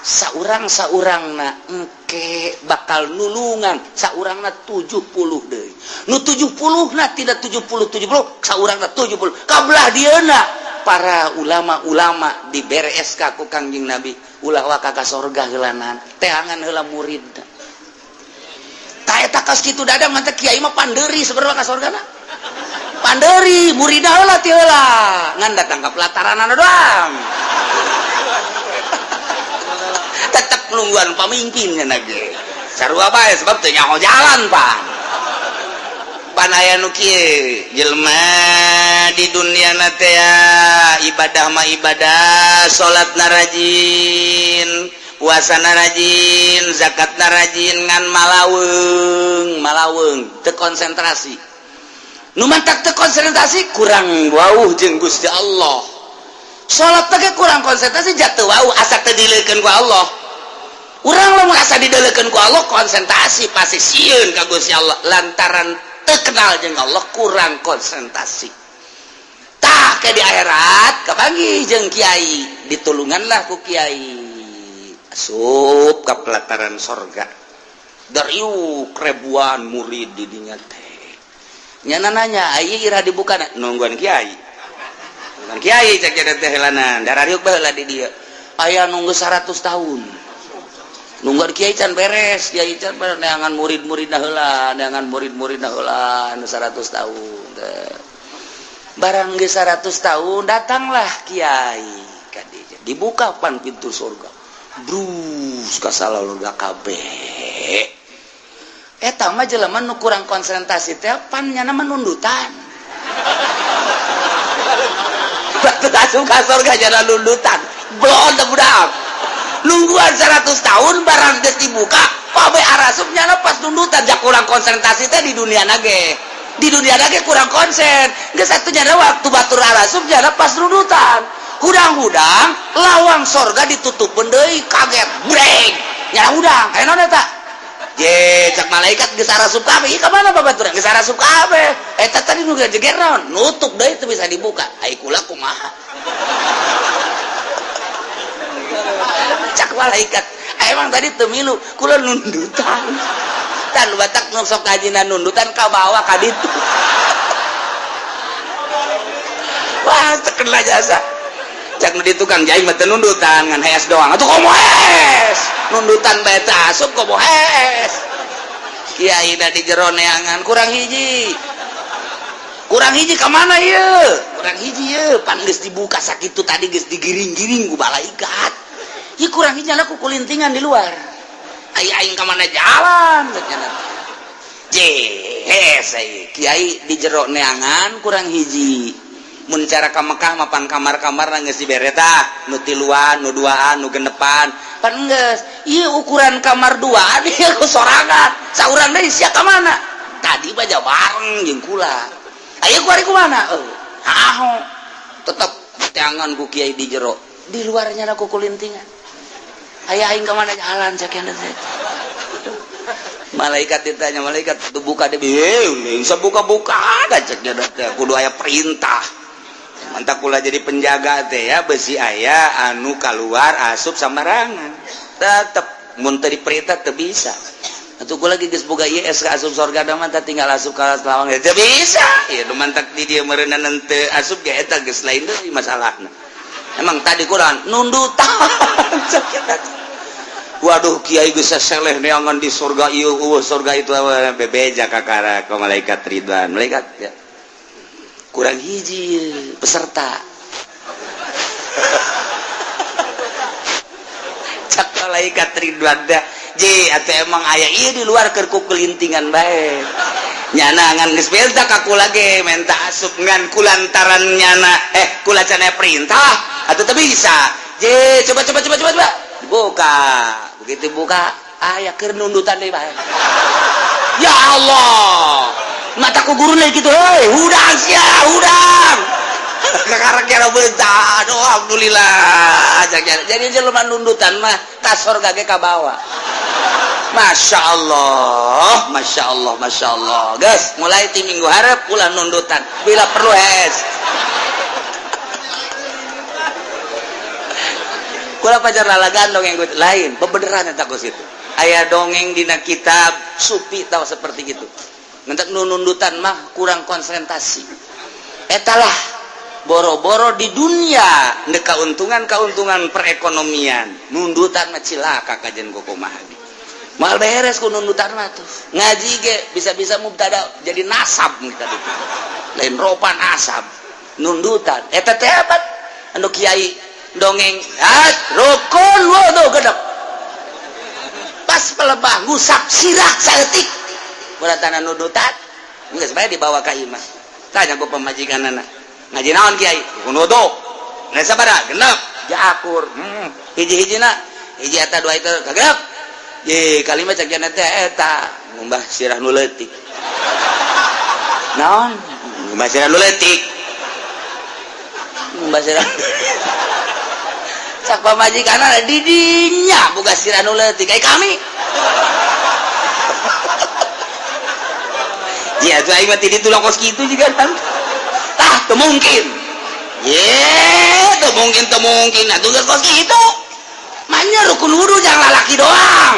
Speaker 2: saurang-saurangna engke bakal nulungan saurangna 70 deui nu 70 na tidak 70 saurangna 70 kabelah dieuna para ulama-ulama dibere SK ku Kangjeng Nabi ulah waka ka sorga heulanan teangan heula murid ta eta kas kitu dadang mantep kiai mah pandeuri sabarwa ka sorgana pandeuri muridna heula ti heula ngan datang ka pelataranana doang tetap nungguan pamimpinnya nage sarua bae sebab teu nyaho jalan pan aya nu kieu jelema di dunia na teh ibadah mah ibadah salatna rajin puasana rajin zakatna rajin ngan malaweung teu konsentrasi nu mantak teu konsentrasi kurang wauh jeung Gusti Allah salat teh kurang konsentrasi jatuh wauh asa teu dileukeun ku Allah urang lamun asa dideulekeun ku Allah konsentrasi pasti sieun ka Gusti Allah lantaran teu kenal jeung Allah kurang konsentrasi tah ke di akhirat kapanggih jeung kiai ditulunganlah ku kiai asup ka pelataran sorga dariuk ribuan murid di dinya teh nyana nanya aya ira dibuka nungguan kiai nungguan kiai cek teh heulanan darariuk baheula di dieu aya nunggu 100 tahun nungguan kiai can beres kiai can neangan murid-muridna heula neangan murid-muridna heula anu 100 tahun barang geus 100 tahun datanglah kiai ka dieu dibuka pan pintu surga brus ka salurga kabeh eta mah jelema nu kurang konsentrasi teh pan nyana menundutan batu asup ka surga jana nundutan blon budak nungguan 100 tahun barang geus dibuka pabe arasup nyana pas nundutan jak kurang konsentrasi teh di dunia nage kurang konsen geus atuh nyana waktu batur arasup nyana pas nundutan hudang-hudang lawang sorga ditutup deui kaget breng nyana hudang aya naon eta ye cak malaikat geus arasup kabeh ieu ka mana babaturan geus arasup kabeh eta tadi nu jeger naon nutup deui teu bisa dibuka ai kula kumaha cak malaikat emang tadi teu milu kula nundutan tan batak nu sok kajina nundutan ka bawah ka ditu wah terkenal jasa cak nu ditu Kang Jai mah teu nundutan ngan hees doang atuh komo hees nundutan bae teh asup komo hees kiai da di jero neangan kurang hiji ka mana ieu kurang hiji ieu pan geus dibuka sakitu tadi geus digiring-giring ku malaikat ieu kurang hiji nya ku kulintingan di luar aing ka mana jalan cenah jehes kiai di jero neangan kurang hiji mun cara ka Mekah mapan kamar-kamar geus dibere tah nu tiluan nu duaan nu genepan pan geus ieu ukuran kamar duaan ieu sorangan saurang deui sia ka mana tadi baja bareng jeung kula aya ku ari kumana haho tetep teangan ku kiai di jero di luarnya aku kulintingan aya aing ka mana jalan cak ende teh malaikat ditanya malaikat tu buka deh bisa buka-buka ada cek dia kudu aya perintah mantap pula jadi penjaga teh ya besi aya anu keluar asup sambarangan tetep mun teu diperintah teu bisa atuh kula lagi geus boga ieu SK asup surga da mah tinggal asup ka lawang teu bisa ieu nu mantak di dieu meureunana teu asup ge eta geus lain deui masalahna emang tadi Quran nundutan Waduh Kiai geus seleh neangan di surga ieu surga itu bebeja kakara ka malaikat Ridwan malaikat ya kurang hiji peserta cak malaikat Ridwan dah je atuh emang aya ieu di luar keur ku kelintingan bae nyana ngan geus beda ka kula ge menta asup ngan kulantaran nyana kula cenah perintah atuh teu bisa je coba buka begitu buka aya keur nundutan deui bae ya Allah mataku guru lagi gitu heuy hudang sia hudang kakarek kira beunta aduh alhamdulillah jadi jelema nundutan mah ka surga ge ka bawah Masya Allah guys mulai ti minggu hareup ulah nundutan bila perlu kula pajar lalagan dongeng lain bebeneran eta kos itu aya dongeng dina kitab supi tahu seperti gitu ngentek nundutan mah kurang konsentrasi etalah boro-boro di dunia ndek kauntungan perekonomian nundutan mah cilaka kajen kumaha mal beres ku nundutan mah tuh ngaji ge bisa-bisa mubtada jadi nasab kita itu lain ropan asab nundutan eta teh apa anu kiai dongeng rukun wudu gedep pas pelebah ngusap sirah saeutik beratana nudutan geus bae dibawa ka imah tanya ku pamajikanana ngaji naon kiai rukun wudu na sabaraha genep jaakur hiji-hijina hiji eta dua itu kagenep ye kalimat cak jana teh eta ngumbah sirah nu leutik naon ngumbah sirah nu leutik ngumbah sirah sak pamajikanna di dinya boga sirah nu leutik kayak kami ya tuh aing mah ti ditu lokos kitu juga kan tah teu mungkin teu mungkin atuh geus kos kitu manya rukun wudu jangan lalaki doang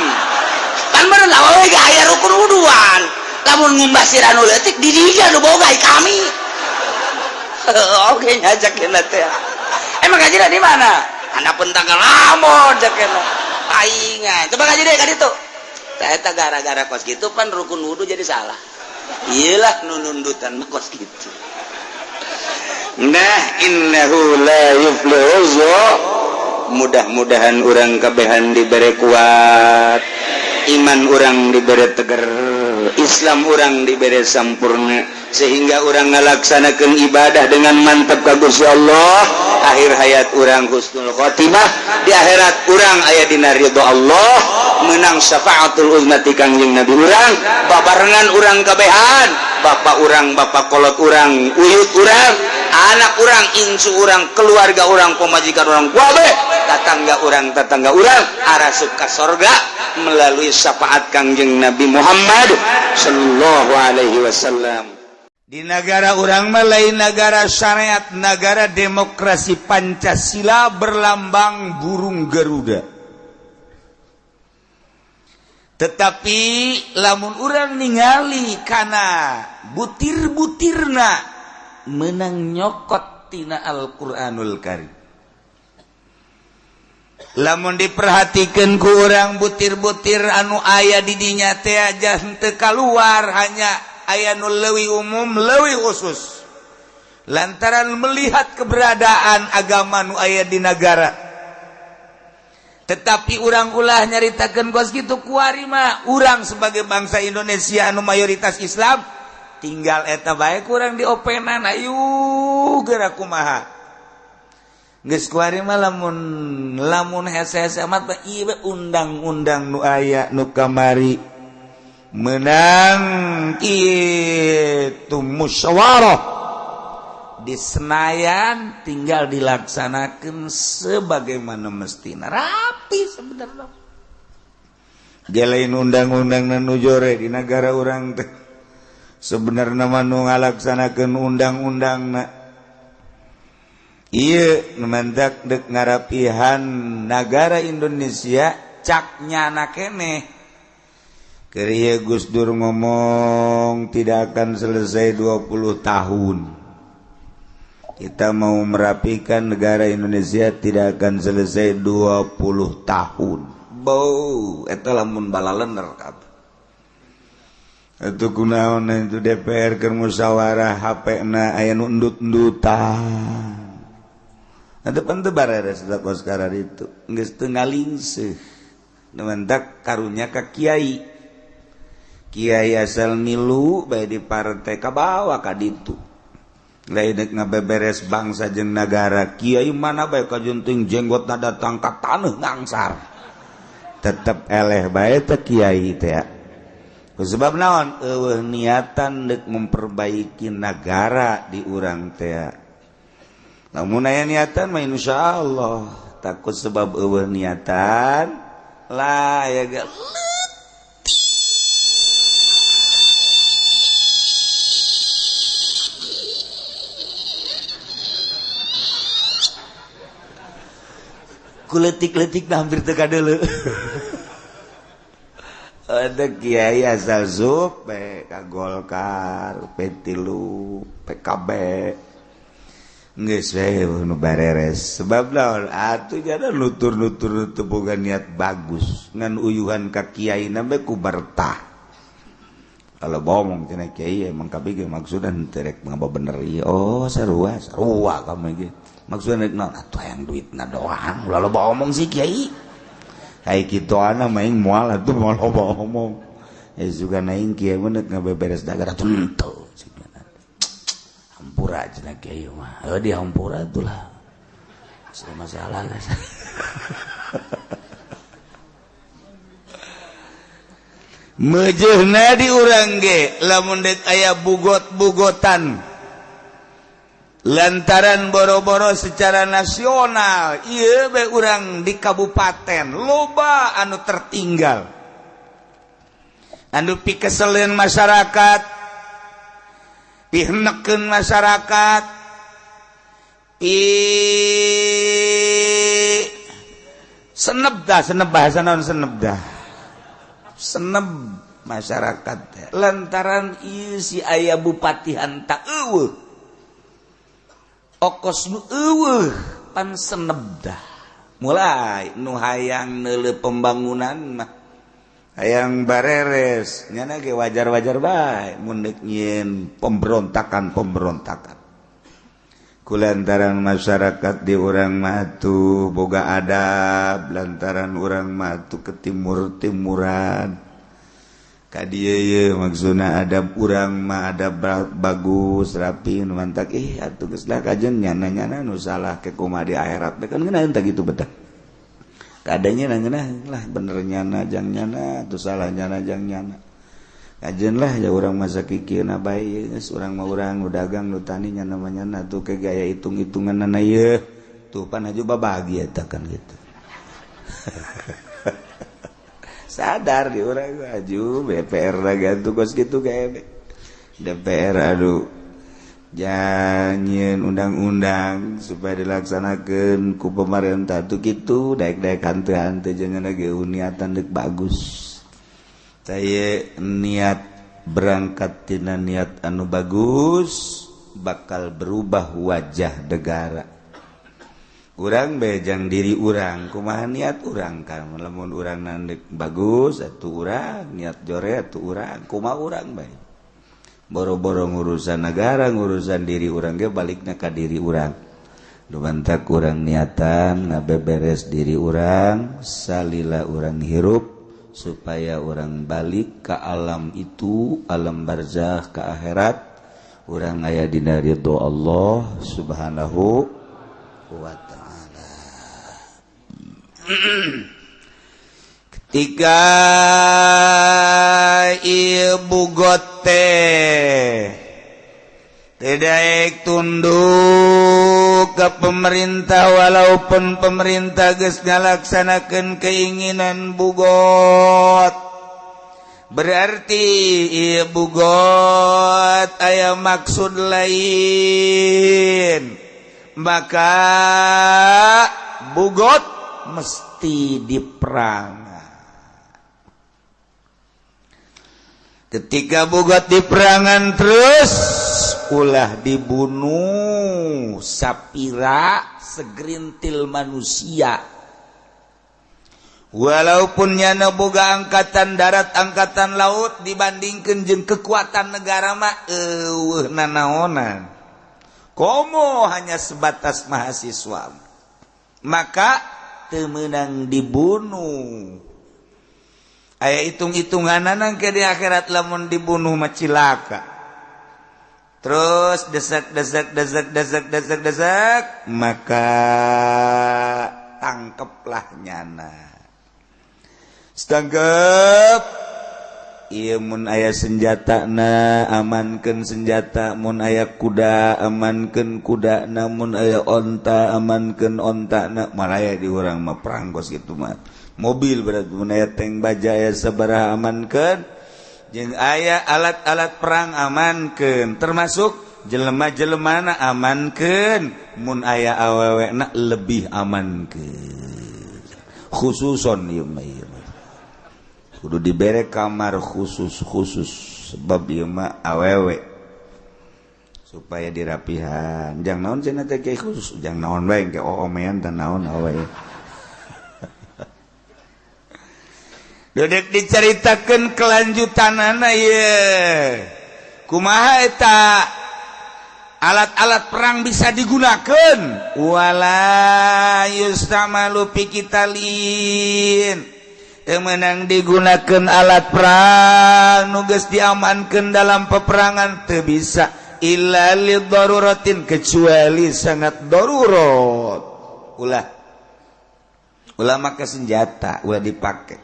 Speaker 2: kan bener lah we ge aya rukun wuduan lamun ngumbah sirah nu leutik di dinya nu boga kami oke ngajak kena teh emang ngajina di mana anda pentang lamun jakena aingan coba ngaji deh ka ditu eta gara-gara kos kitu pan rukun wudu jadi salah iyalah nundutan mah kos kitu nah innahu la yuflihu mudah-mudahan urang kabehan dibere kuat iman urang dibere tegar Islam urang dibere sampurna sehingga urang ngalaksanakeun ibadah dengan mantap ka Gusti Allah akhir hayat urang husnul khotimah di akhirat urang aya dina ridho Allah menang syafaatul uzma ti Kangjeng Nabi urang babarengan urang kabehan bapak urang bapak kolot urang uyut urang anak urang incu urang keluarga urang pamajikan urang kabeh tetangga urang arasuk ka surga melalui syafaat Kangjeng Nabi Muhammad sallallahu alaihi wasallam. Di negara urang mah lain negara syariat, negara demokrasi Pancasila berlambang burung Garuda. Tetapi lamun urang ningali kana butir-butirna menang nyokot tina Al-Qur'anul Karim. Lamun diperhatikeun ku urang butir-butir anu aya di dinya teh aja henteu kaluar hanya aya nu leuwih umum leuwih khusus lantaran melihat keberadaan agama nu aya di negara tetapi urang ulah nyaritakeun kos kitu kuari mah urang sebagai bangsa Indonesia anu mayoritas Islam tinggal eta bae kurang diopenan ayu geura kumaha geus kuari mah lamun hese-hese amat mah ieu undang-undang nu aya nu kamari menang itu musyawarah di Senayan tinggal dilaksanakan sebagaimana mestinya rapi sebenarnya gelain undang-undang nu jore di negara urang teh sebenarnya mah nu ngalaksanakeun undang-undangna ieu mantak dek ngarapihan negara Indonesia caknya na keneh. Keria Gus Dur ngomong tidak akan selesai 20 tahun. Kita mau merapikan negara Indonesia tidak akan selesai 20 tahun. bau eta lamun balalener kabeh.
Speaker 1: Itu kunaon itu DPR keur musyawarah HP-na aya nu endut-endutan. Atuh panteu bareres da kos karar itu. Geus teu ngalingseuh. Nemendak karunya ka kiai. Kiai asal milu bae di partai ka bawa ka ditu. Lain ngabeberes bangsa jeung nagara. Kiai mana bae kajunting jenggotna datang ka taneuh ngangsar. Tetep eleh bae teh kiai teh. Sebab naon eueuh niatan deuk memperbaiki negara di urang teh. Lamun aya niatan mah insyaallah, takut sebab eueuh niatan lah ya ga kuletik-letik hampir teu kadeuleu. Ada kiai asal ZUP, ka Golkar, P3, PKB, geus we nu bareres. Sebab naon? Atuh jana nutur-nutur teu boga niat bagus, ngan uyuhan ka kiai na bae ku bertah. Kalau bomong cenah kiai emang kabeh maksudna teu rek ngaba bener ieu. Oh, sarua kamu ge. Maksudna naon? Atuh hayang duitna doang. Lalu bomong si kiai. Hai kitu ana maing moal atuh moal omong. Juga naing kieu mah ngabeberes dagara tentu. Hampura cenah kieu mah. Di hampura atulah. Sama masalah guys. Meujeuna di urang ge lamun dek aya bugot-bugotan. Lantaran boro-boro secara nasional ieu bae urang di kabupaten loba anu tertinggal anu pikeseleun masyarakat pihnekeun masyarakat seneb bahasa naon seneb masyarakat lantaran ieu si aya bupati hanta eueuh okos nu eueuh pan seneb dah mulai nu hayang neuleuh pembangunan mah hayang bareres nyana ge wajar-wajar bae mun deuk nyieun pemberontakan kulantaran masyarakat di urang mah tuh boga adab lantaran urang mah tuh ke timur-timuran ka dieu ye maksudna adab urang mah adab bagus rapi nu mantak atuh geus lah kajen nyana-nyana nu salah ke kumaha di akhirat kan ngeunah teh kitu betah kadanya ngeunah lah bener nyana jang nyana atuh salah nyana jang nyana kajen lah ya urang masa kikieuna bae geus urang mah urang nu dagang nu tani nyana mah nyana tuh ke gaya hitung-hitunganna ieu tuh pan haju babagi eta kan gitu. Sadar di orang aju BPR gantu kos gitu kayak DPR aduh janyin undang-undang supaya dilaksanakan ku pemerintah tuh gitu daek-daek hante-hante jangan lagi niatan dek bagus saya niat berangkat tina niat anu bagus bakal berubah wajah negara. Urang bejang diri urang kumaha niat urang kan lamun urang nandek bagus atuh urang niat jore atuh urang kumaha urang bae boro-boro ngurusan negara ngurusan diri urang ge balikna ka diri urang lumantak urang niatan ngabeberes diri urang salila urang hirup supaya urang balik ka alam itu alam barzakh ka akhirat urang aya dina ridho Allah subhanahu wa ta'ala. Ketika ibu gote tidak tunduk ke pemerintah walaupun pemerintah geus ngalaksanakeun keinginan bugot berarti ibu got aya maksud lain maka bugot mesti diperang. Ketika bugot diperangan terus ulah dibunuh sapira segerintil manusia walaupun nyana boga angkatan darat angkatan laut dibandingkeun jeung kekuatan negara mah nanaonan komo hanya sebatas mahasiswa maka teu meunang dibunuh aya hitung-hitunganan ke di akhirat lamun dibunuh mah cilaka terus desak maka tangkeplah nyana Stangkep ieu mun aya senjatana amankeun senjata mun aya kuda amankeun kudana mun aya onta amankeun ontana malaya di urang mah perang kos kitu mah mobil berarti mun aya tank baja aya sabaraha amankeun jeung aya alat-alat perang amankeun termasuk jelema-jelemana amankeun mun aya awewena lebih amankeun khususon ieu mah kudu dibere kamar khusus sebab ieu mah awewe supaya dirapihan jang naon cenah teh kieu khusus jang naon bae ke oomean teh naon awewe dedek dicaritakeun kelanjutanana ye kumaha eta alat-alat perang bisa digunakeun wala yustamalu fi qitalin menang digunakan alat perang nugas diamankan dalam peperangan teu bisa illa lid daruratin kecuali sangat darurat ulah make senjata ulah dipake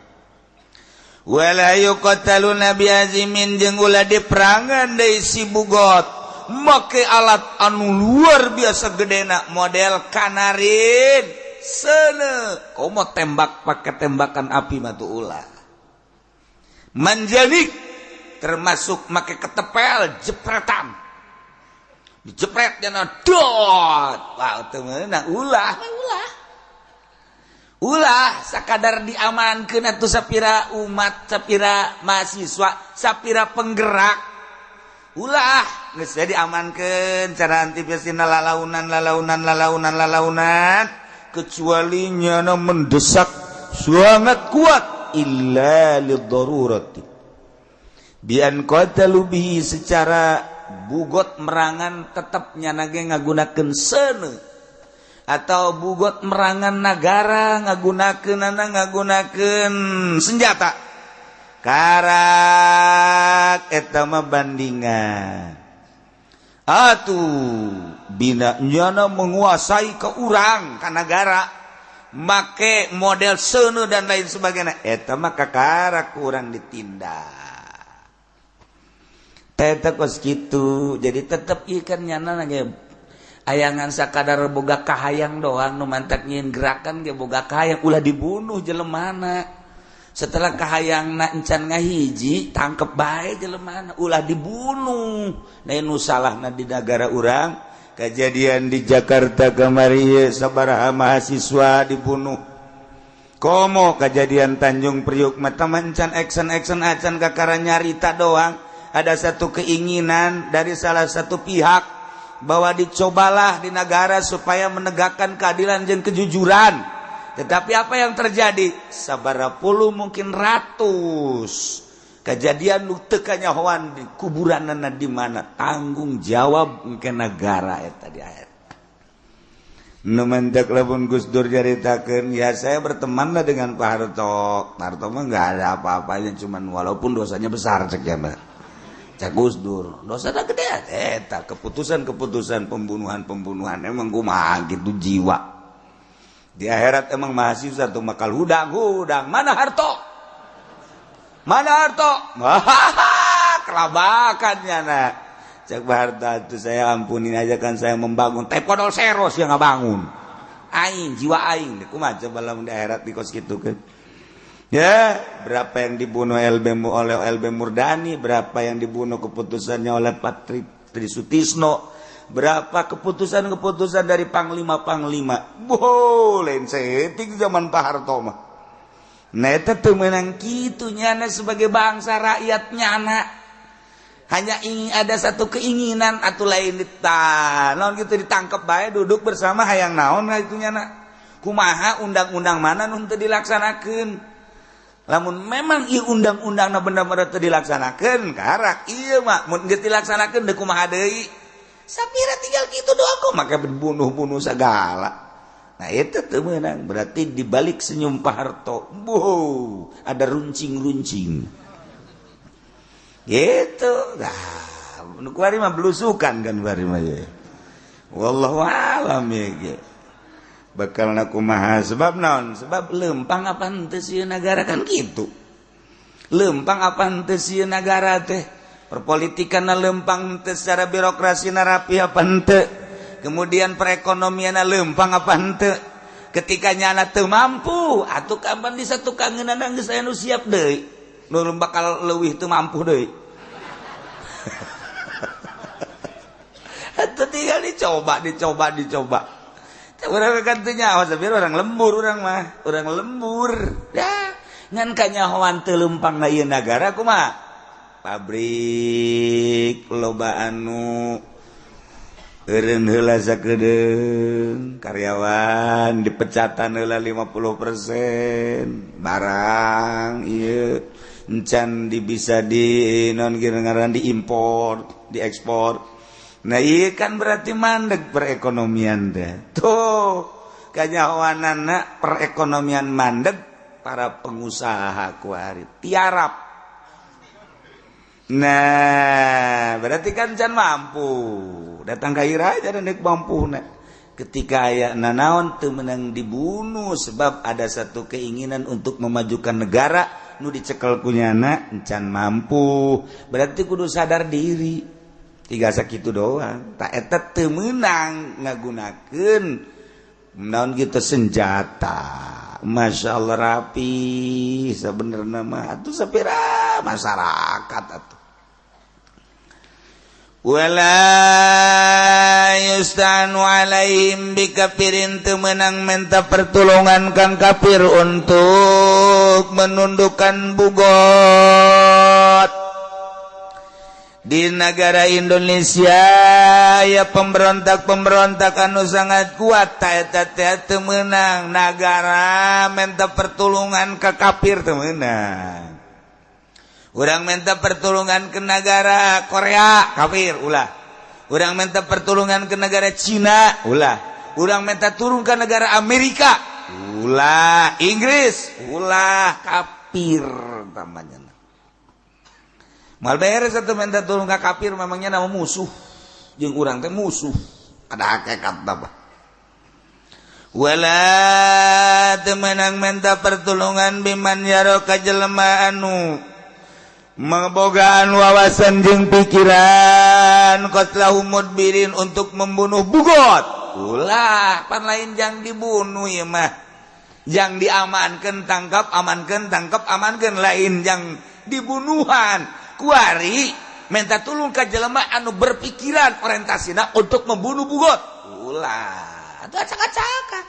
Speaker 1: wala yuqataluna bi azimin jeung ulah diperangan deui si bugot make alat anu luar biasa gedena model kanarin sana kau mau tembak pakai tembakan api matu ulah manjanik termasuk make ketepel jepretan dijepret jana dot wah teu meunang ulah sakadar diamankeun atuh sapira umat sapira mahasiswa sapira penggerak ulah geus diamankeun cara antipiasina lalaunan kecuali nyana mendesak sangat kuat illa lidarurati bian qatalu bihi secara bugot merangan tetap nyana ge ngagunakeun seuneu atau bugot merangan negara ngagunakeun senjata karak eta mah bandingan atuh bina nyana menguasai ke urang ka negara make model seuneu dan lain sebagainya eta mah kakara kurang ditindak eta kos kitu jadi tetep ieu kan nyana ge ayangan sakadar boga kahayang doang nu mantak nyieun gerakan ge boga kahayang ulah dibunuh jelemana setelah kahayangna encan ngahiji tangkep bae jelemana ulah dibunuh lain nu salahna di negara urang kejadian di Jakarta kamari sabaraha mahasiswa dibunuh komo kejadian Tanjung Priuk mata mancan action acan kakara nyarita doang ada satu keinginan dari salah satu pihak bahwa dicobalah di negara supaya menegakkan keadilan dan kejujuran. Tetapi apa yang terjadi? Sabaraha puluh mungkin ratus kejadian nu teu kanyahoan di kuburanna di mana tanggung jawab ke negara eta di ayat. Nu mentek lamun Gus Dur jaritakeun ya saya bertemanlah dengan Pak Harto. Pak Harto mah enggak ada apa-apanya cuman walaupun dosanya besar cek ya Mbak. Cek Gus Dur, dosana gede eta keputusan pembunuhan emang kumaha gitu jiwa. Di akhirat emang mahasiswa tuh makal hudang mana Harto kelabakannya nak cek Harta itu saya ampunin aja kan saya membangun teh podol seros yang ngabangun aing jiwa aing kumaha coba lamun di akhirat di kos kitu kan ya berapa yang dibunuh oleh LB Murdani berapa yang dibunuh keputusannya oleh Pak Trisutisno berapa keputusan dari panglima boleh setik zaman Pak Harto mah nah eta teu meunang kitu nyana sebagai bangsa rakyat nyana hanya ingin ada satu keinginan atuh lain naon gitu ditangkep bae duduk bersama hayang naon itu nyana kumaha undang-undang mana nu teu dilaksanakeun. Lamun memang ieu undang-undangna bener-bener teu dilaksanakeun, karak ieu mah mun geus dilaksanakeun deuk kumaha deui. Sapira tinggal kitu doang kok make bunuh-bunuh segala. Nah itu teu meunang, berarti di balik senyum Pak Harto, wow, ada runcing-runcing. Gitu. Nah, nu kuari mah belusukan kan bari mah ye. Wallahu a'lam ye. Bakalna kumaha sebab naon? Sebab lempang apa henteu sieun nagara kan kitu. Lempang apa henteu sieun nagara teh? Perpolitikanna lempang henteu, secara birokrasina rapi apa henteu? Kemudian perekonomianna lempang apa henteu? Ketika nyana teu mampu, atuh kapan disatukangeunana geus aya nu siap deui. Nu bakal leuwih teu mampu deui. Atuh tinggal dicoba. Urang kan teu nyaho sabira orang lembur urang mah, urang lembur. Ya, ngan kanyahoan teu lempangna ieu nagara kumaha? Pabrik loba anu eureun heula sakedeung, karyawan dipecatan heula 50%, barang ieu encan bisa di non ngaran diimpor, diekspor. Nah iya kan berarti mandeg perekonomian teh. Tuh kanyahoanana perekonomian mandeg, para pengusaha kuari tiarap. Nah berarti kan can mampu datang ka ira aja dan mampu. Nah ketika aya nanaon teu meunang dibunuh sebab ada satu keinginan untuk memajukan negara nu dicekel kunyana encan mampu, berarti kudu sadar diri. Tiga sakitu doang, tak eta teu meunang ngagunakeun naon kitu senjata. Masya Allah rapi sabenerna mah atuh sapira masyarakat atuh. Wala yustanu alaihim bikafirin, teu meunang minta pertolongan kang kafir untuk menundukkan bugot. Di negara Indonesia ya pemberontak anu sangat kuat, eta teh teu meunang nagara minta pertolongan ka kafir teu meunang. Urang minta pertolongan ke negara Korea kafir ulah. Urang minta pertolongan ke negara Cina ulah. Urang minta turun ke negara Amerika ulah, Inggris ulah, kafir tamanya. Mal beres satu minta tolong ka kafir memangnya nama musuh, jeung urang teh musuh, ada hakikat apa? Wala teu meunang minta pertolongan biman yaro ka jelema anu mebogaan wawasan jeung pikiran qatlahu mudbirin untuk membunuh bugot. Ulah pan lain jang dibunuh ieu mah. Jang diamankeun tangkap, amankeun lain jang dibunuhan. Kuari minta tolong ka jelema anu berpikiran orientasina untuk membunuh bugot. Ulah, atuh acak-acakan.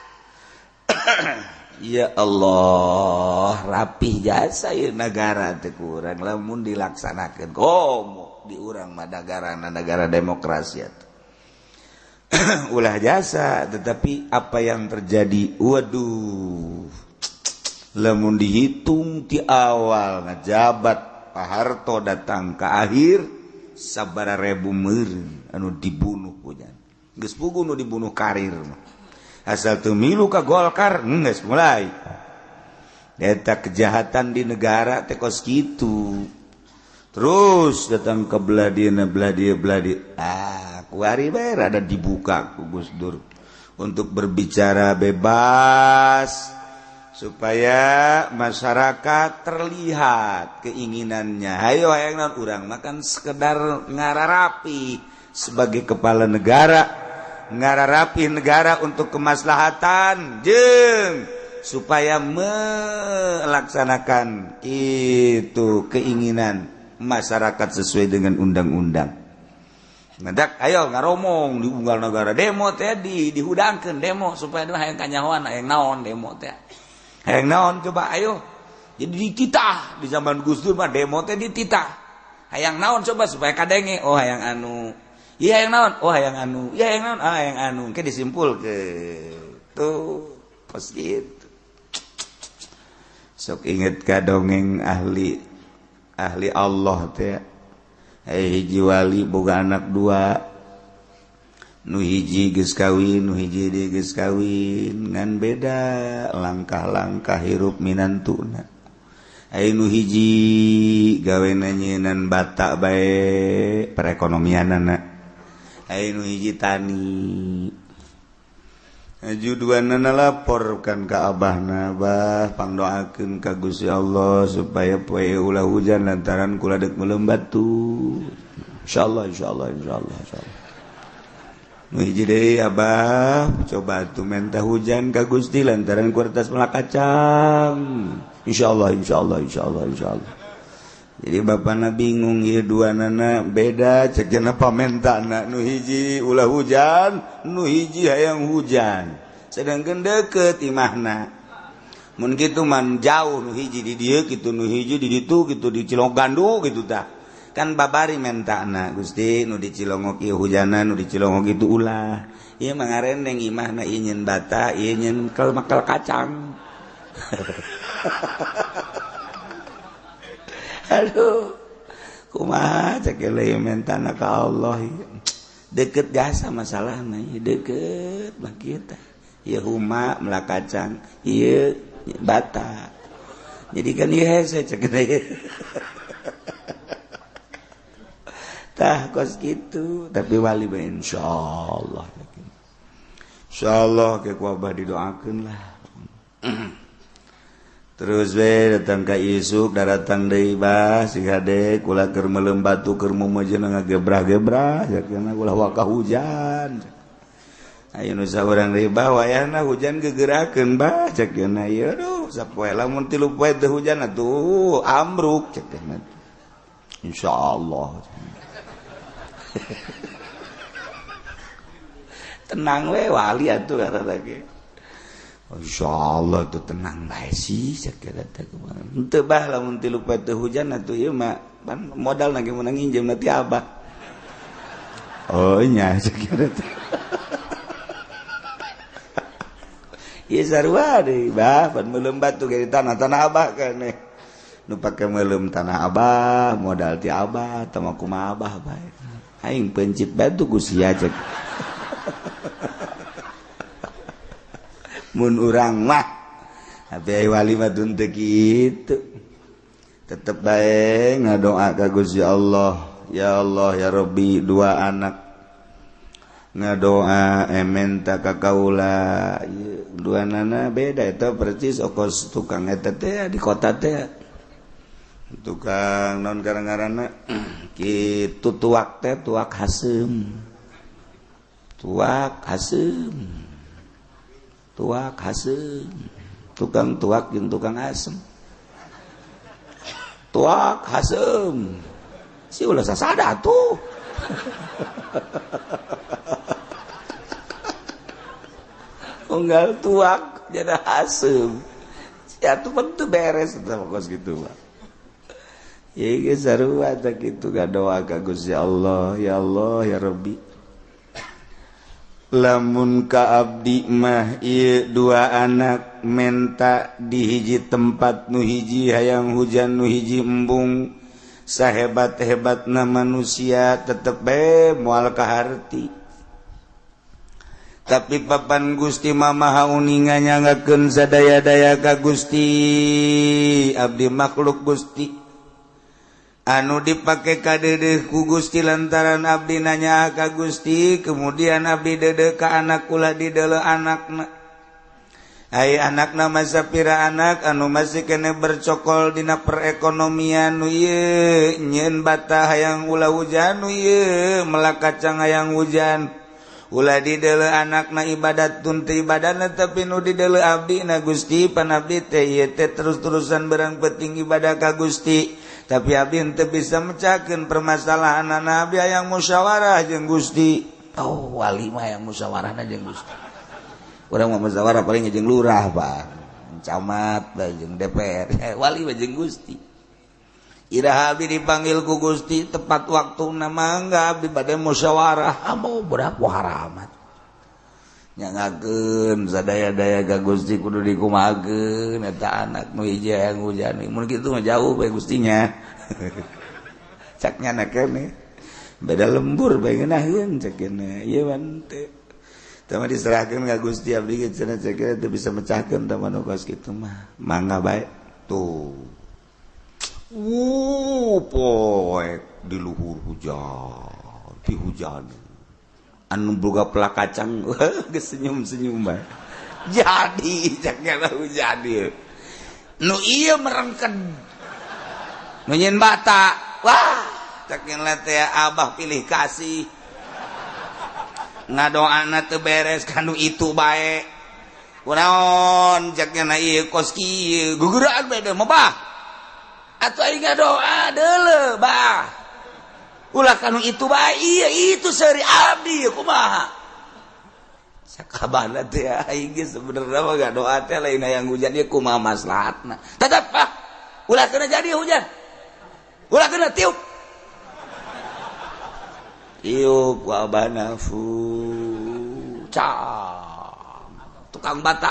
Speaker 1: Ya Allah, rapih jasa ieu negara teh kurang lamun dilaksanakeun. Komo di urang mah negara demokrasi atuh. Ulah jasa, tetapi apa yang terjadi? Waduh. Lamun dihitung di awal ngajabat Pak Harto datang ke akhir sabara ribu meureun anu dibunuh punya. Geus puguh nu dibunuh karir mah. Asal teu milu ka Golkar geus mulai. Eta kejahatan di negara teh kos kitu. Terus datang ke belah dieu. Kuari bae rada dibuka ku Gus Dur untuk berbicara bebas, supaya masyarakat terlihat keinginannya. Hayo hayang naon urang makan sekedar ngararapi sebagai kepala negara, ngararapi negara untuk kemaslahatan jeung supaya melaksanakan itu keinginan masyarakat sesuai dengan undang-undang. Ngedak ayo ngaromong di unggal negara demo teh dihudangkeun demo supaya hayang kanyahoan hayang naon demo teh. Hayang naon coba ayo. Jadi dititah di zaman Gus Dur mah demo teh dititah. Hayang naon coba supaya kadenge oh hayang anu. Ieu hayang naon? Oh hayang anu. Ieu hayang naon? Ah hayang anu. Ke disimpulkeun. Tuh. Pas gitu. Sok inget ka dongeng ahli Allah teh. Hiji wali boga anak dua. Nu hiji geus kawin, nu hiji dia geus kawin, ngan beda langkah-langkah hirup minantuna. Ai nu hiji gawena nyeunan bata bae perekonomianna. Ai nu hiji tani. Ajuduanna laporkan ka abahna, bah pangdoakeun ka Gusti Allah supaya poe ulah hujan lantaran kula deuk meuleum batu. Insyaallah. Nu hiji deui abah coba atuh minta hujan ka Gusti lantaran kuartas melakacang. Insyaallah. Jadi bapana bingung ieu duanana beda cek cenah pamentana nu hiji ulah hujan, nu hiji hayang hujan. Sedangkeun deukeut imahna. Mun kitu man jauh nu hiji di dieu kitu nu hiji di ditu kitu di Cilonggandu kitu tah. Kan babari mentana Gusti nu di Cilongok ieu hujanan nu di Cilongok itu ulah. Ieu mah ngareneng imahna ieu nyeun bata, ieu nyeun makel kacang. Aduh, kumaha cek leuy mentana ka Allah. Deket jasa masalahna, deket mah kieu teh. Ieu huma meula kacang, ieu bata. Jadi kan ieu hese cek deui. Tah kos kitu, tapi wali mah insyaallah. Insyaallah ke ku abah didoakeun lah. Terus we datang ka isuk datang deui bah si hade kula keur meuleum batu keur mumejeun ngagebrah-gebrah sakeuna ulah waka hujan. Ayeuna saurang deui bah wayahna hujan gegeurakeun bah sakeuna ieu aduh sapoe lamun 3 poe teu hujan atuh ambruk sakeuna. Insyaallah. Tenang we wali atuh karana ge. Insyaallah tuh tenang bae sih sakira teh kumaha. Henteu bah lamun 3 poe teu hujan atuh ieu mah modal na ge mun nginjem nanti abah. Oh nya sakira teh. Ieu sarua deui bah pan meuleum batu ge di tanah abah keneh. Nu pake meuleum tanah abah, modal ti abah, teu mah kumaha abah bae. Aing pencit batu ku sia cek. Mun urang mah tapi wali mah teu kitu. Tetep bae ngadoa ka Gusti Allah. Ya Allah ya Rabbi 2 anak. Ngadoa menta ka kaula. Duanana beda eta percis okos tukang eta teh di kota teh. Tukang naon ngaranna kitu tuak teh tuak haseum. Tuak haseum. Tuak haseum. Tukang tuak jeung tukang asem. Tuak haseum. Si ulah sasada tuh. Unggal tuak jadi haseum. Si atuh mah teu beres eta kos kitu mah. Ieu ge sarua teh kitu ngadoa ka Gusti Allah, ya Allah ya Rabbi. Lamun ka abdi mah ieu 2 anak menta di hiji tempat nu hiji hayang hujan nu hiji embung sahebat-hebatna manusia tetep bae moal kaharti. Tapi papan Gusti mah maha uningan nyangakeun sadaya-daya ka Gusti. Abdi makhluk Gusti anu dipake ka dedeh ku Gusti lantaran abdi nanya ka Gusti, kemudian abdi dedeh ka anak kula dideuleu anakna. Ai anakna mah sapira anak anu masih kene bercokol dina perekonomian nu ieu nyeun bata hayang ulah hujan nu ieu meula kacang hayang hujan. Ulah dideuleu anakna ibadatun teu ibadahna tapi nu dideuleu abdi na Gusti pan abdi teh ieu teh terus-terusan berang penting ibadah ka Gusti. Tapi abdi teu bisa mecakeun permasalahan abdi hayang musyawarah jeung Gusti. Oh, wali mah hayang musyawarahna jeung Gusti. Urang mah musyawarah paling jeung lurah, Pak. Camat jeung DPR. Wali mah jeung Gusti. Iraha abdi dipanggil ku Gusti tepat waktuna mangga abdi bade musyawarah. Amo budak haramat. nyangakeun sadaya-daya ka Gusti kudu dikumahakeun eta anak nu hiji hayang hujan mun kitu mah jauh bae Gustinya cak nyana keneh beda lembur bae ngeunaheun cak keneh ieu mah teu tama diserahkeun ka Gusti abdi ge cenah cak teu bisa mecahkeun tama nu kos kitu mah mangga bae tuh poek di luhur hujan di hujan anu boga pelak kacang geus senyum-senyum bae jadi caknya hujan ieu nu ieu merengked nu nyeun bata wah caknya teh abah pilih kasih ngadoana teu beres kanu itu bae kunaon caknya ieu kos kieu guguraan bae mah bah atuh aing ngadoa deuleu bah ulah kanu itu bae iya itu seuri abdi kumaha sakabana teh aing ge sebenarnya mah ngadoa teh lain hayang hujan ieu kumaha maslahatna tetep ah ulah kena jadi hujan ulah kena tiup wa abana tukang bata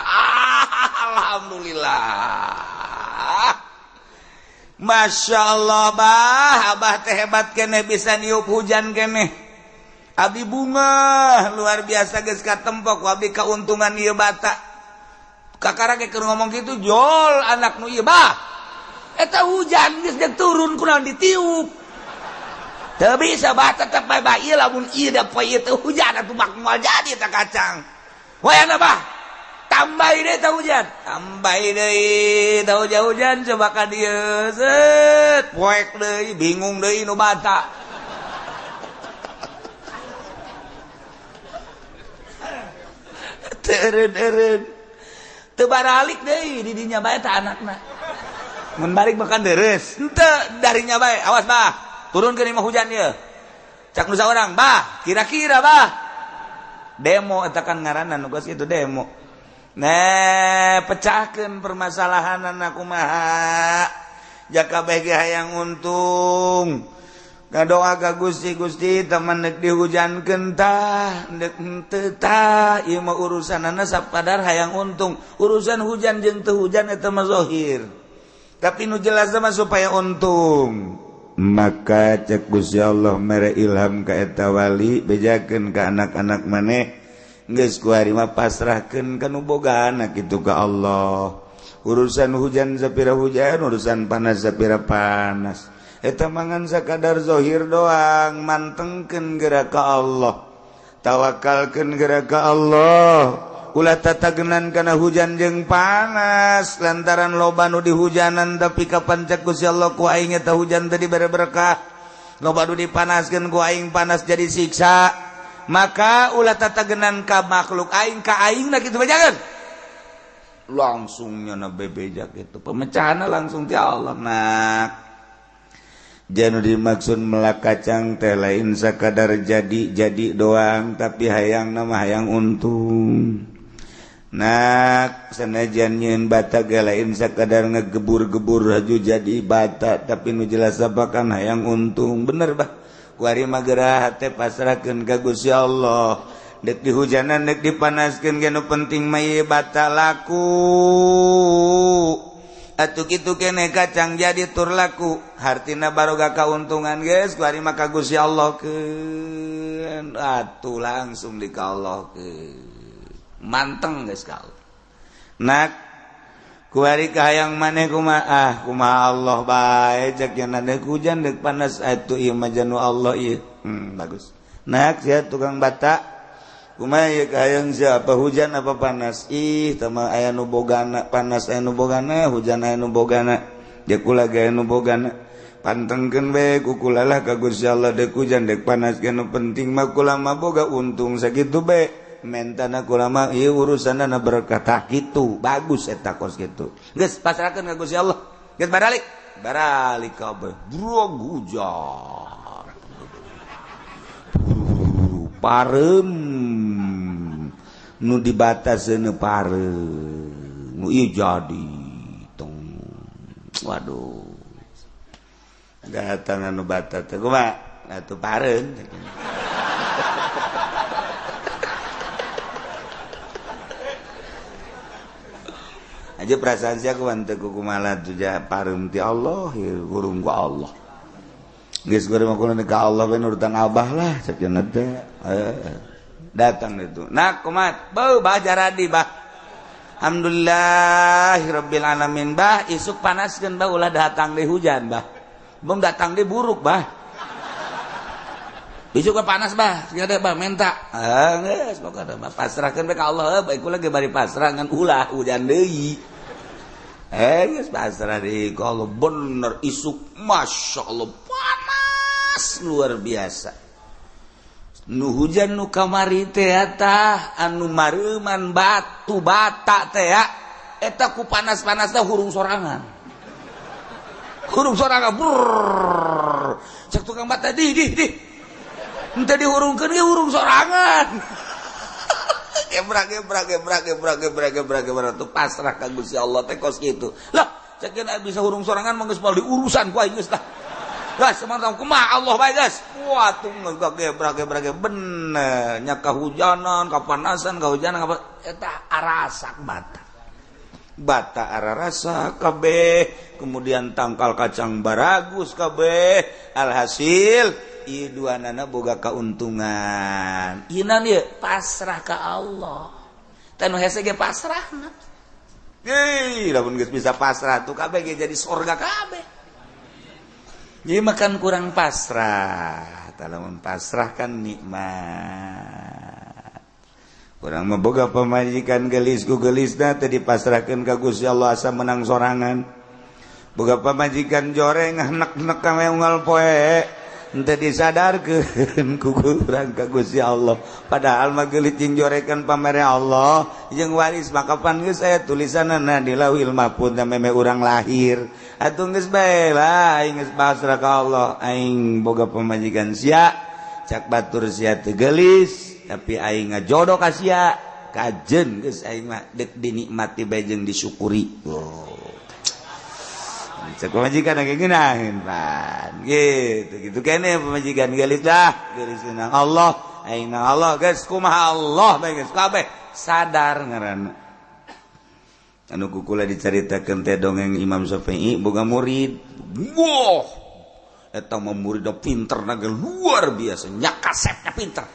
Speaker 1: alhamdulillah Masya Allah abah teh hebat keneh bisa niup hujan keneh abdi bunga luar biasa geus katempok abdi kauntungan ieu bata kakara ge keur ngomong kitu jol anak nu ieu bah eta hujan geus dek turun kunaon ditiup teu bisa bah tetep bae ieu lamun ieu da poe ieu teh hujan atuh mak moal jadi eta kacang wayana bah tambahi deh tah hujan tambahi deui tah hujan coba ka dieu set poek deui bingung deui nu bata teureun teu baralik deui di dinya bae tah anakna mun balik makan deres henteu darinya bae awas bah turunkeun imah hujan ieu cak nu saurang bah kira-kira bah demo eta kan ngaranna nu geus kitu demo pecahkeun permasalahan anak kumaha jakabeh ge hayang untung ngadoa ka Gusti teman deuk dihujankeun tah deuk henteu tah ieu mah urusanana sapadar hayang untung urusan hujan jeung teu hujan eta mah zahir tapi nu jelas mah supaya untung maka cek Gusti Allah mere ilham ka eta wali bejakeun ka anak-anak maneh geus kuari mah pasrahkeun kanu bogaana kitu ka Allah urusan hujan sapira hujan urusan panas sapira panas eta mangan sakadar zahir doang mantengkeun geura ka Allah tawakalkeun geura ka Allah ulah tatagenan kana hujan jeung panas lantaran loba nu dihujanan tapi kapan cek Gusti Allah ku aing eta hujan teh dibere berkah loba nu dipanaskeun ku aing panas jadi siksa maka ulah tatagenan ka makhluk aing ka aingna kitu bajakeun langsung nyana bebejak itu pemecahanna langsung ti Allah nak janu dimaksud melak kacang teh lain sakadar jadi doang tapi hayangna mah hayang untung nak sanajan nyeun bata ge lain sakadar ngegebur-gebur haju jadi bata tapi nu jelas apakan hayang untung bener bah kuari mah geura teh pasrahkeun ka Gusti Allah deuk dihujanan deuk dipanaskeun ge nu penting mah ieu bata laku atuh kitu keneh kacang jadi tur laku hartina barokah kauntungan geus kuari mah ka Gusti Allah keun atuh langsung dikaallahkeun manteng geus ka nak kuari kahayang maneh kumaha Allah bae cek yen deuk hujan deuk panas atuh ieu mah janu Allah ieu bagus nak sia tukang bata kumaha ieu kahayang siapa hujan apa panas tah mah aya nu bogana panas aya nu bogana hujan aya nu bogana deuk kula ge aya nu bogana pantengkeun bae ku kula lah ka Gusti Allah deuk hujan deuk panas ge nu penting mah kula mah boga untung sakitu bae mentana kulama ieu urusanna berkah kitu bagus eta kos kitu geus pasrahkeun ka Gusti Allah geus baralik ka abah bro hujan parem nu dibataseun parem nu ieu jadi tong waduh datang anu batat teh kumaha atuh parem aja perasaan sia ku teu kumaha tuh ja pareum ti Allah urung ku Allah geus geureum aku ka Allah we nurutan abah lah sakeuna teh datang itu nak kumat bau bajar di bah alhamdulillahirabbil alamin bah isuk panaskeun bah ulah datang deui hujan bah belum datang deui buruk bah besok panas bah sia teh bah menta geus pokona bah pasrahkeun ka Allah baik kula ge bari pasrah ngan ulah hujan deui geus pasrah deui ka Allah bener isuk masyaallah panas luar biasa nu hujan nu kamari teh tah anu mareuman batu bata teh eta ku panas-panas teh hurung sorangan brrrr cek tukang bata di ente dihurungkeun ge hurung sorangan gebrak tuh pasrah ka Gusti Allah teh kos kitu lah cek bisa hurung sorangan mah geus moal diurusan ku aing geus tah gas mantap kumaha Allah bae gas wah tuh gebrak bener nya kahujanan kapanasan kahujanan apa eta arasak bata ararasa kabeh kemudian tangkal kacang baragus kabeh alhasil ieu duanana boga kauntungan ieu ieu pasrah ka Allah teh nu hese ge pasrahna lamun geus bisa pasrah tuh kabeh ge jadi surga kabeh jadi makan kurang pasrah lamun pasrah kan nikmat kurang memboga pamajikan gelis ku gelisna teh dipasrahkeun ka Gusti Allah asa menang sorangan boga pamajikan joreng nek-nek ka meungal poe henteu disadarkeun ku kurang ka Gusti Allah padahal mah geulis jeung jorekan pamere Allah jeung waris mah kapan geus aya tulisanana di Lauhil Mahfuz meme urang lahir atuh geus bae lah aing geus pasrah ka Allah aing boga pamajikan sia cak batur sia teu geulis tapi aing ngajodoh ka sia kajen geus aing mah deuk dinikmati bae jeung disyukuri cek pemajikan lagi ngeunaheun pan gitu kene pemajikan geulis lah geulis nang Allah aing nang Allah geus kumaha Allah bae geus kabeh sadar ngaranna anu kukula dicaritakeun teh dongeng Imam Syafi'i boga murid wah eta mah muridna pinterna ge luar biasa nya kasepna pinter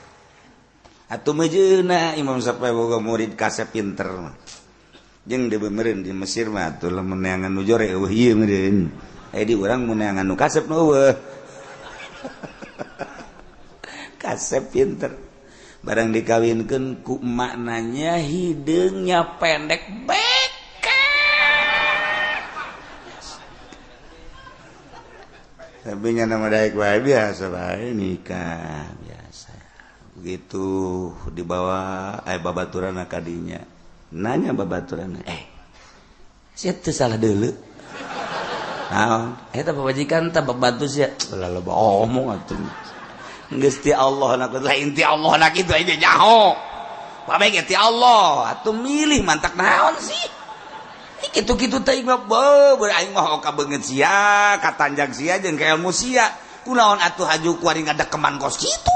Speaker 1: atuh mejeuna Imam Syafi'i boga murid kasep pinter mah jeung di beumereun di Mesir mah atuh lamun neangan nu jore eueuh ieu meureun di urang mun neangan nu kasep nu eueuh kasep pinter barang dikawinkeun ku maknanya hideungnya pendek beke tapi nya nama daek wae biasa bae nikah biasa begitu dibawa babaturan ka dinya nanya babaturan sia teu salah deuleu naon eta babajikan teh babatu sia loba omong atuh geus ti Allah na lain ti Allah na kitu aja nyaho pameh ti Allah atuh milih mantak naon sih kitu-kitu teh mah beuh aing mah ka beungeut sia katanjang sia jeung ka ilmu sia kunaon atuh haju kuari ngadekeman kos kitu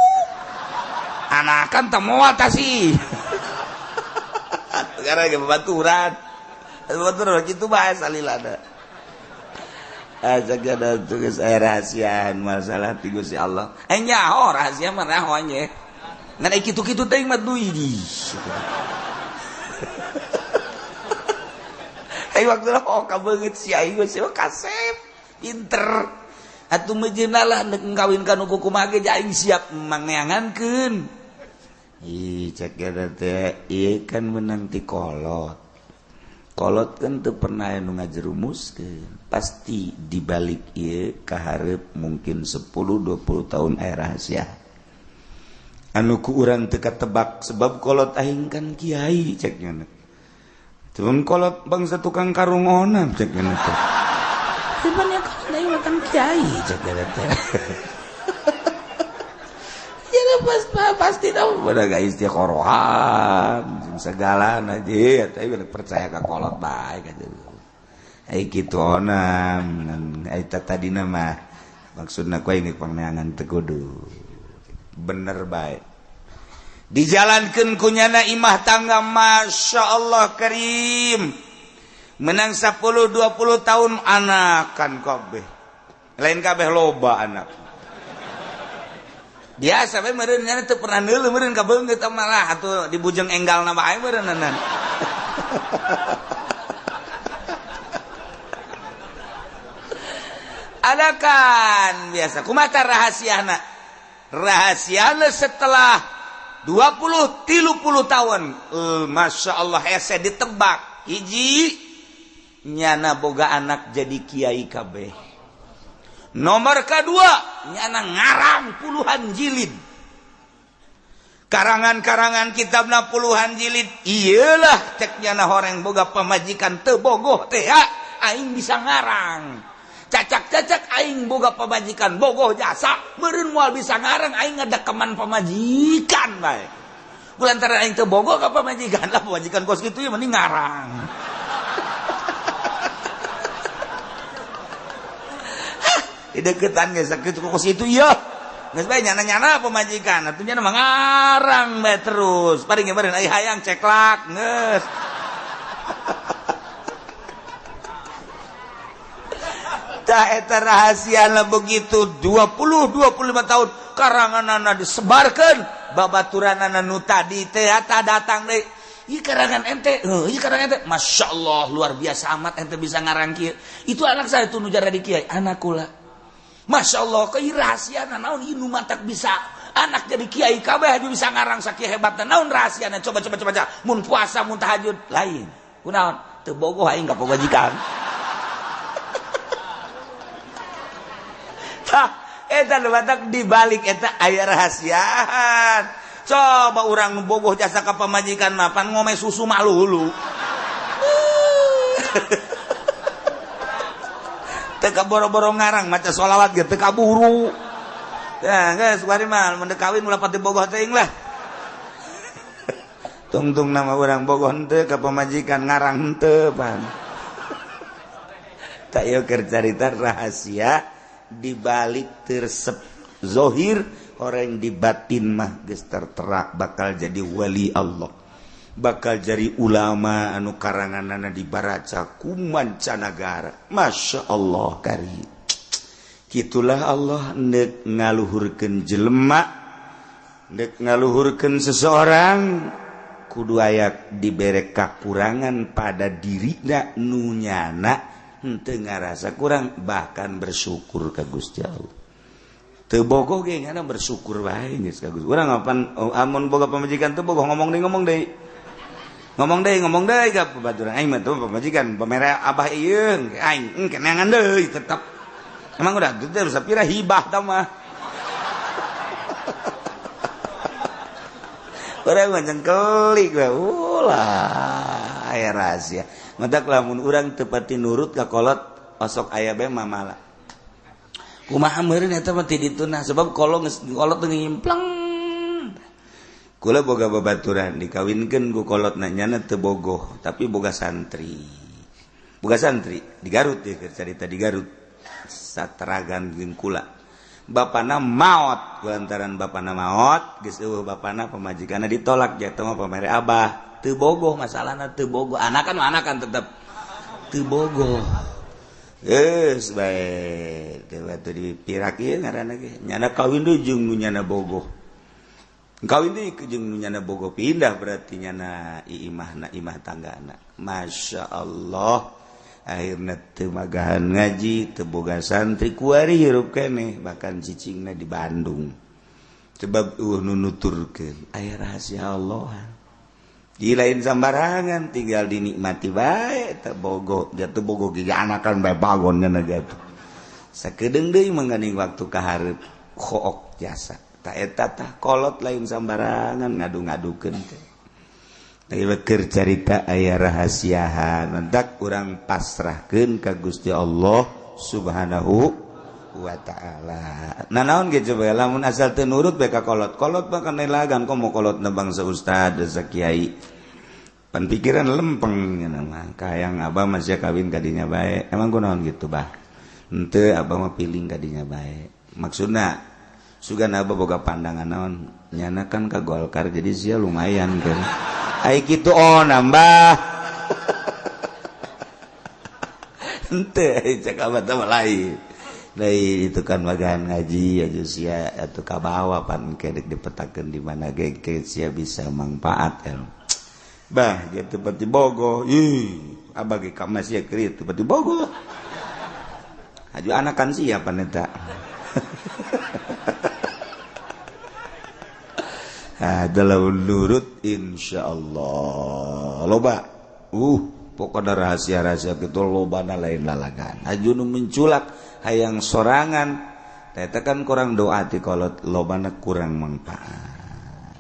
Speaker 1: anakan teh moal tah sih karena ge babaturan gitu bahas salilana aja ada tugas rahasiaan masalah ti Gusti Allah nyaho rahasia mah naho nya ngan kitu-kitu teh mah duit waktu ka beungeut si aing geus kasep pinter atuh mejeuna lah ngawinkan ku kumaha ge aing siap mangeangankeun cek teh ieu kan menang ti kolot kan teu pernah anu ngajerumuskeun pasti dibalik ieu ka hareup mungkin 10-20 tahun aya rahasia anu ku urang teu katebak sebab kolot aing kan kiai cek nya cuman kolot bangsa tukang karungonan cek nya teh sebenarnya kolot aing kan kiai cek nya teh pasti tahu pada gak istiqorohan segala aja tapi percaya ke kolot baik aja gitu onam tadi nama maksudnya kau ini pangangan tegudu bener baik dijalankan kunyana imah tangga masya Allah karim menang 10-20 tahun anakan kabeh lain kabeh loba anak biasa we meureun nya teu pernah neuleuh meureun ka beungeut malah atuh dibujeng enggalna bae meureunna ada kan biasa kumaha rahasiana setelah 20-30 tahun Masya Allah ese ditebak hiji nyana boga anak jadi kiai kabeh nomor kedua nyana ngarang puluhan jilid karangan-karangan kitabna puluhan jilid iyalah cek nyana horeng boga pamajikan teu bogoh teh aing bisa ngarang cacak-cacak aing boga pamajikan bogoh jasa meureun moal bisa ngarang aing ngadekeman pamajikan bae kulantaran aing teu bogoh ka pamajikan lah pamajikan kos kitu ya mending ngarang di deketan geus sakitu kos itu ya geus bae nyana-nyana pamajikan atuh nyana mah ngarang bae terus paring beureun ai hayang ceklak geus tah eta rahasiana begitu 20-25 tahun karanganana disebarkeun babaturanana nu tadi teh eta datang deui ieu karangan ente ieu karangan ente masyaallah luar biasa amat ente bisa ngarang kieu itu anak saya tuh nu jara di kiai anak kula masyaallah kei rahasiana naon ieu nu matak bisa anak jadi kiai kabeh aju bisa ngarang sakieu hebatna naon rahasiana coba mun puasa mun tahajud lain kunaon teu bogoh aing ka pamajikan eta nu batak dibalik eta aya rahasiaan coba urang nu bogoh jasa ka pamajikan mah pan ngome susu mah lulu teu boro-boro ngarang maca sholawat ge teu kaburu ya geus kuari mah mun kawin ulah pati bogoh teuing lah tungtung nama urang bogoh henteu ka pamajikan ngarang henteu pan tak ieu keur carita rahasia dibalik tersep zohir orang di batin mah geus tertera bakal jadi wali Allah bakal jadi ulama anu karanganana dibaraca ku mancanagara Masya Allah kari kitulah Allah neuk ngaluhurkeun jelema neuk ngaluhurkeun seseorang kudu aya dibere kakurangan pada dirina nu nyana henteu ngarasa kurang bahkan bersyukur ka Gusti Allah teu bogoh ge ngana bersyukur wae geus ka Gusti urang apan amun boga pamajikan teu bogoh ngomong deui ka babaturan aing mah teu pamajikan pamere abah ieu aing kenangan deui tetep emang udah teu sapira hibah tah mah urang mah cengkelik we ulah aya rahasia matak lamun urang teu pati nurut ka kolot osok aya bae mamala kumaha meureun eta mah ti dituna sebab kolot teu ngimplang kula boga babaturan dikawinkeun ku kolotna nyana teu bogoh tapi boga santri di Garut ya carita di Garut sateragan jeung kula bapana maot kulantaran bapana maot geus eueuh bapana pamajikanna ditolak jatuh mah pamere abah teu bogoh masalahna teu bogoh anakan tetep teu bogoh geus bae teu atuh dipirak ieu ngaranna ge nyana kawin deui jeung nu nyana bogoh kawin deui jeung nu nyana bogoh pindah berarti nyana imah tanggana Masya Allah akhirna teu magahan ngaji teu boga santri kuari hirup keneh bahkan cicingna di Bandung sebab nu nuturkeun aya rahasia Allah di lain sambarangan tinggal dinikmati bae teu bogoh jatuh bogoh ge anakan bae bagon nya gitu sakedeung deui mangganing waktu ka hareup khook jasa ta eta tah kolot lain sambarangan ngadu-ngadukeun teh ieu keur carita aya rahasiahan mentak urang pasrahkeun ka Gusti Allah Subhanahu wa ta'ala. Nah naon ge coba lamun asal teu nurut bae ka kolot mah kana lagan komo kolotna bangsa ustad sa kiai pan pikiran lempeng cenah mah kayang abah mah sia kawin ka dinya bae emang kunaon kitu bah henteu abah mah piling ka dinya bae maksudna sugan abah boga pandangan naon nyana kan ka Golkar jadi sia lumayan kan ai kitu nambah ente cek abah teh lain lain itu kan magahan ngaji aja sia atuh kabawa pan kedek dipetakeun di mana ge sia bisa manfaat el bah gitu pati bogo ih abah ge ka masih kieu pati bogo aju anakan sia pan eta adalah nurut insyaallah loba pokoknya rahasia-rahasia gitu lobana lain lalagan aju nu menculak hayang sorangan eta kan kurang doa ti kolot lobana kurang manfaat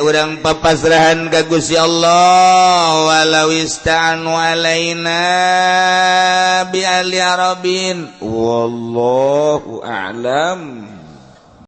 Speaker 1: urang papasrahan ka Gusti Allah walau ista'anu alaina bi ali arabin wallahu a'lam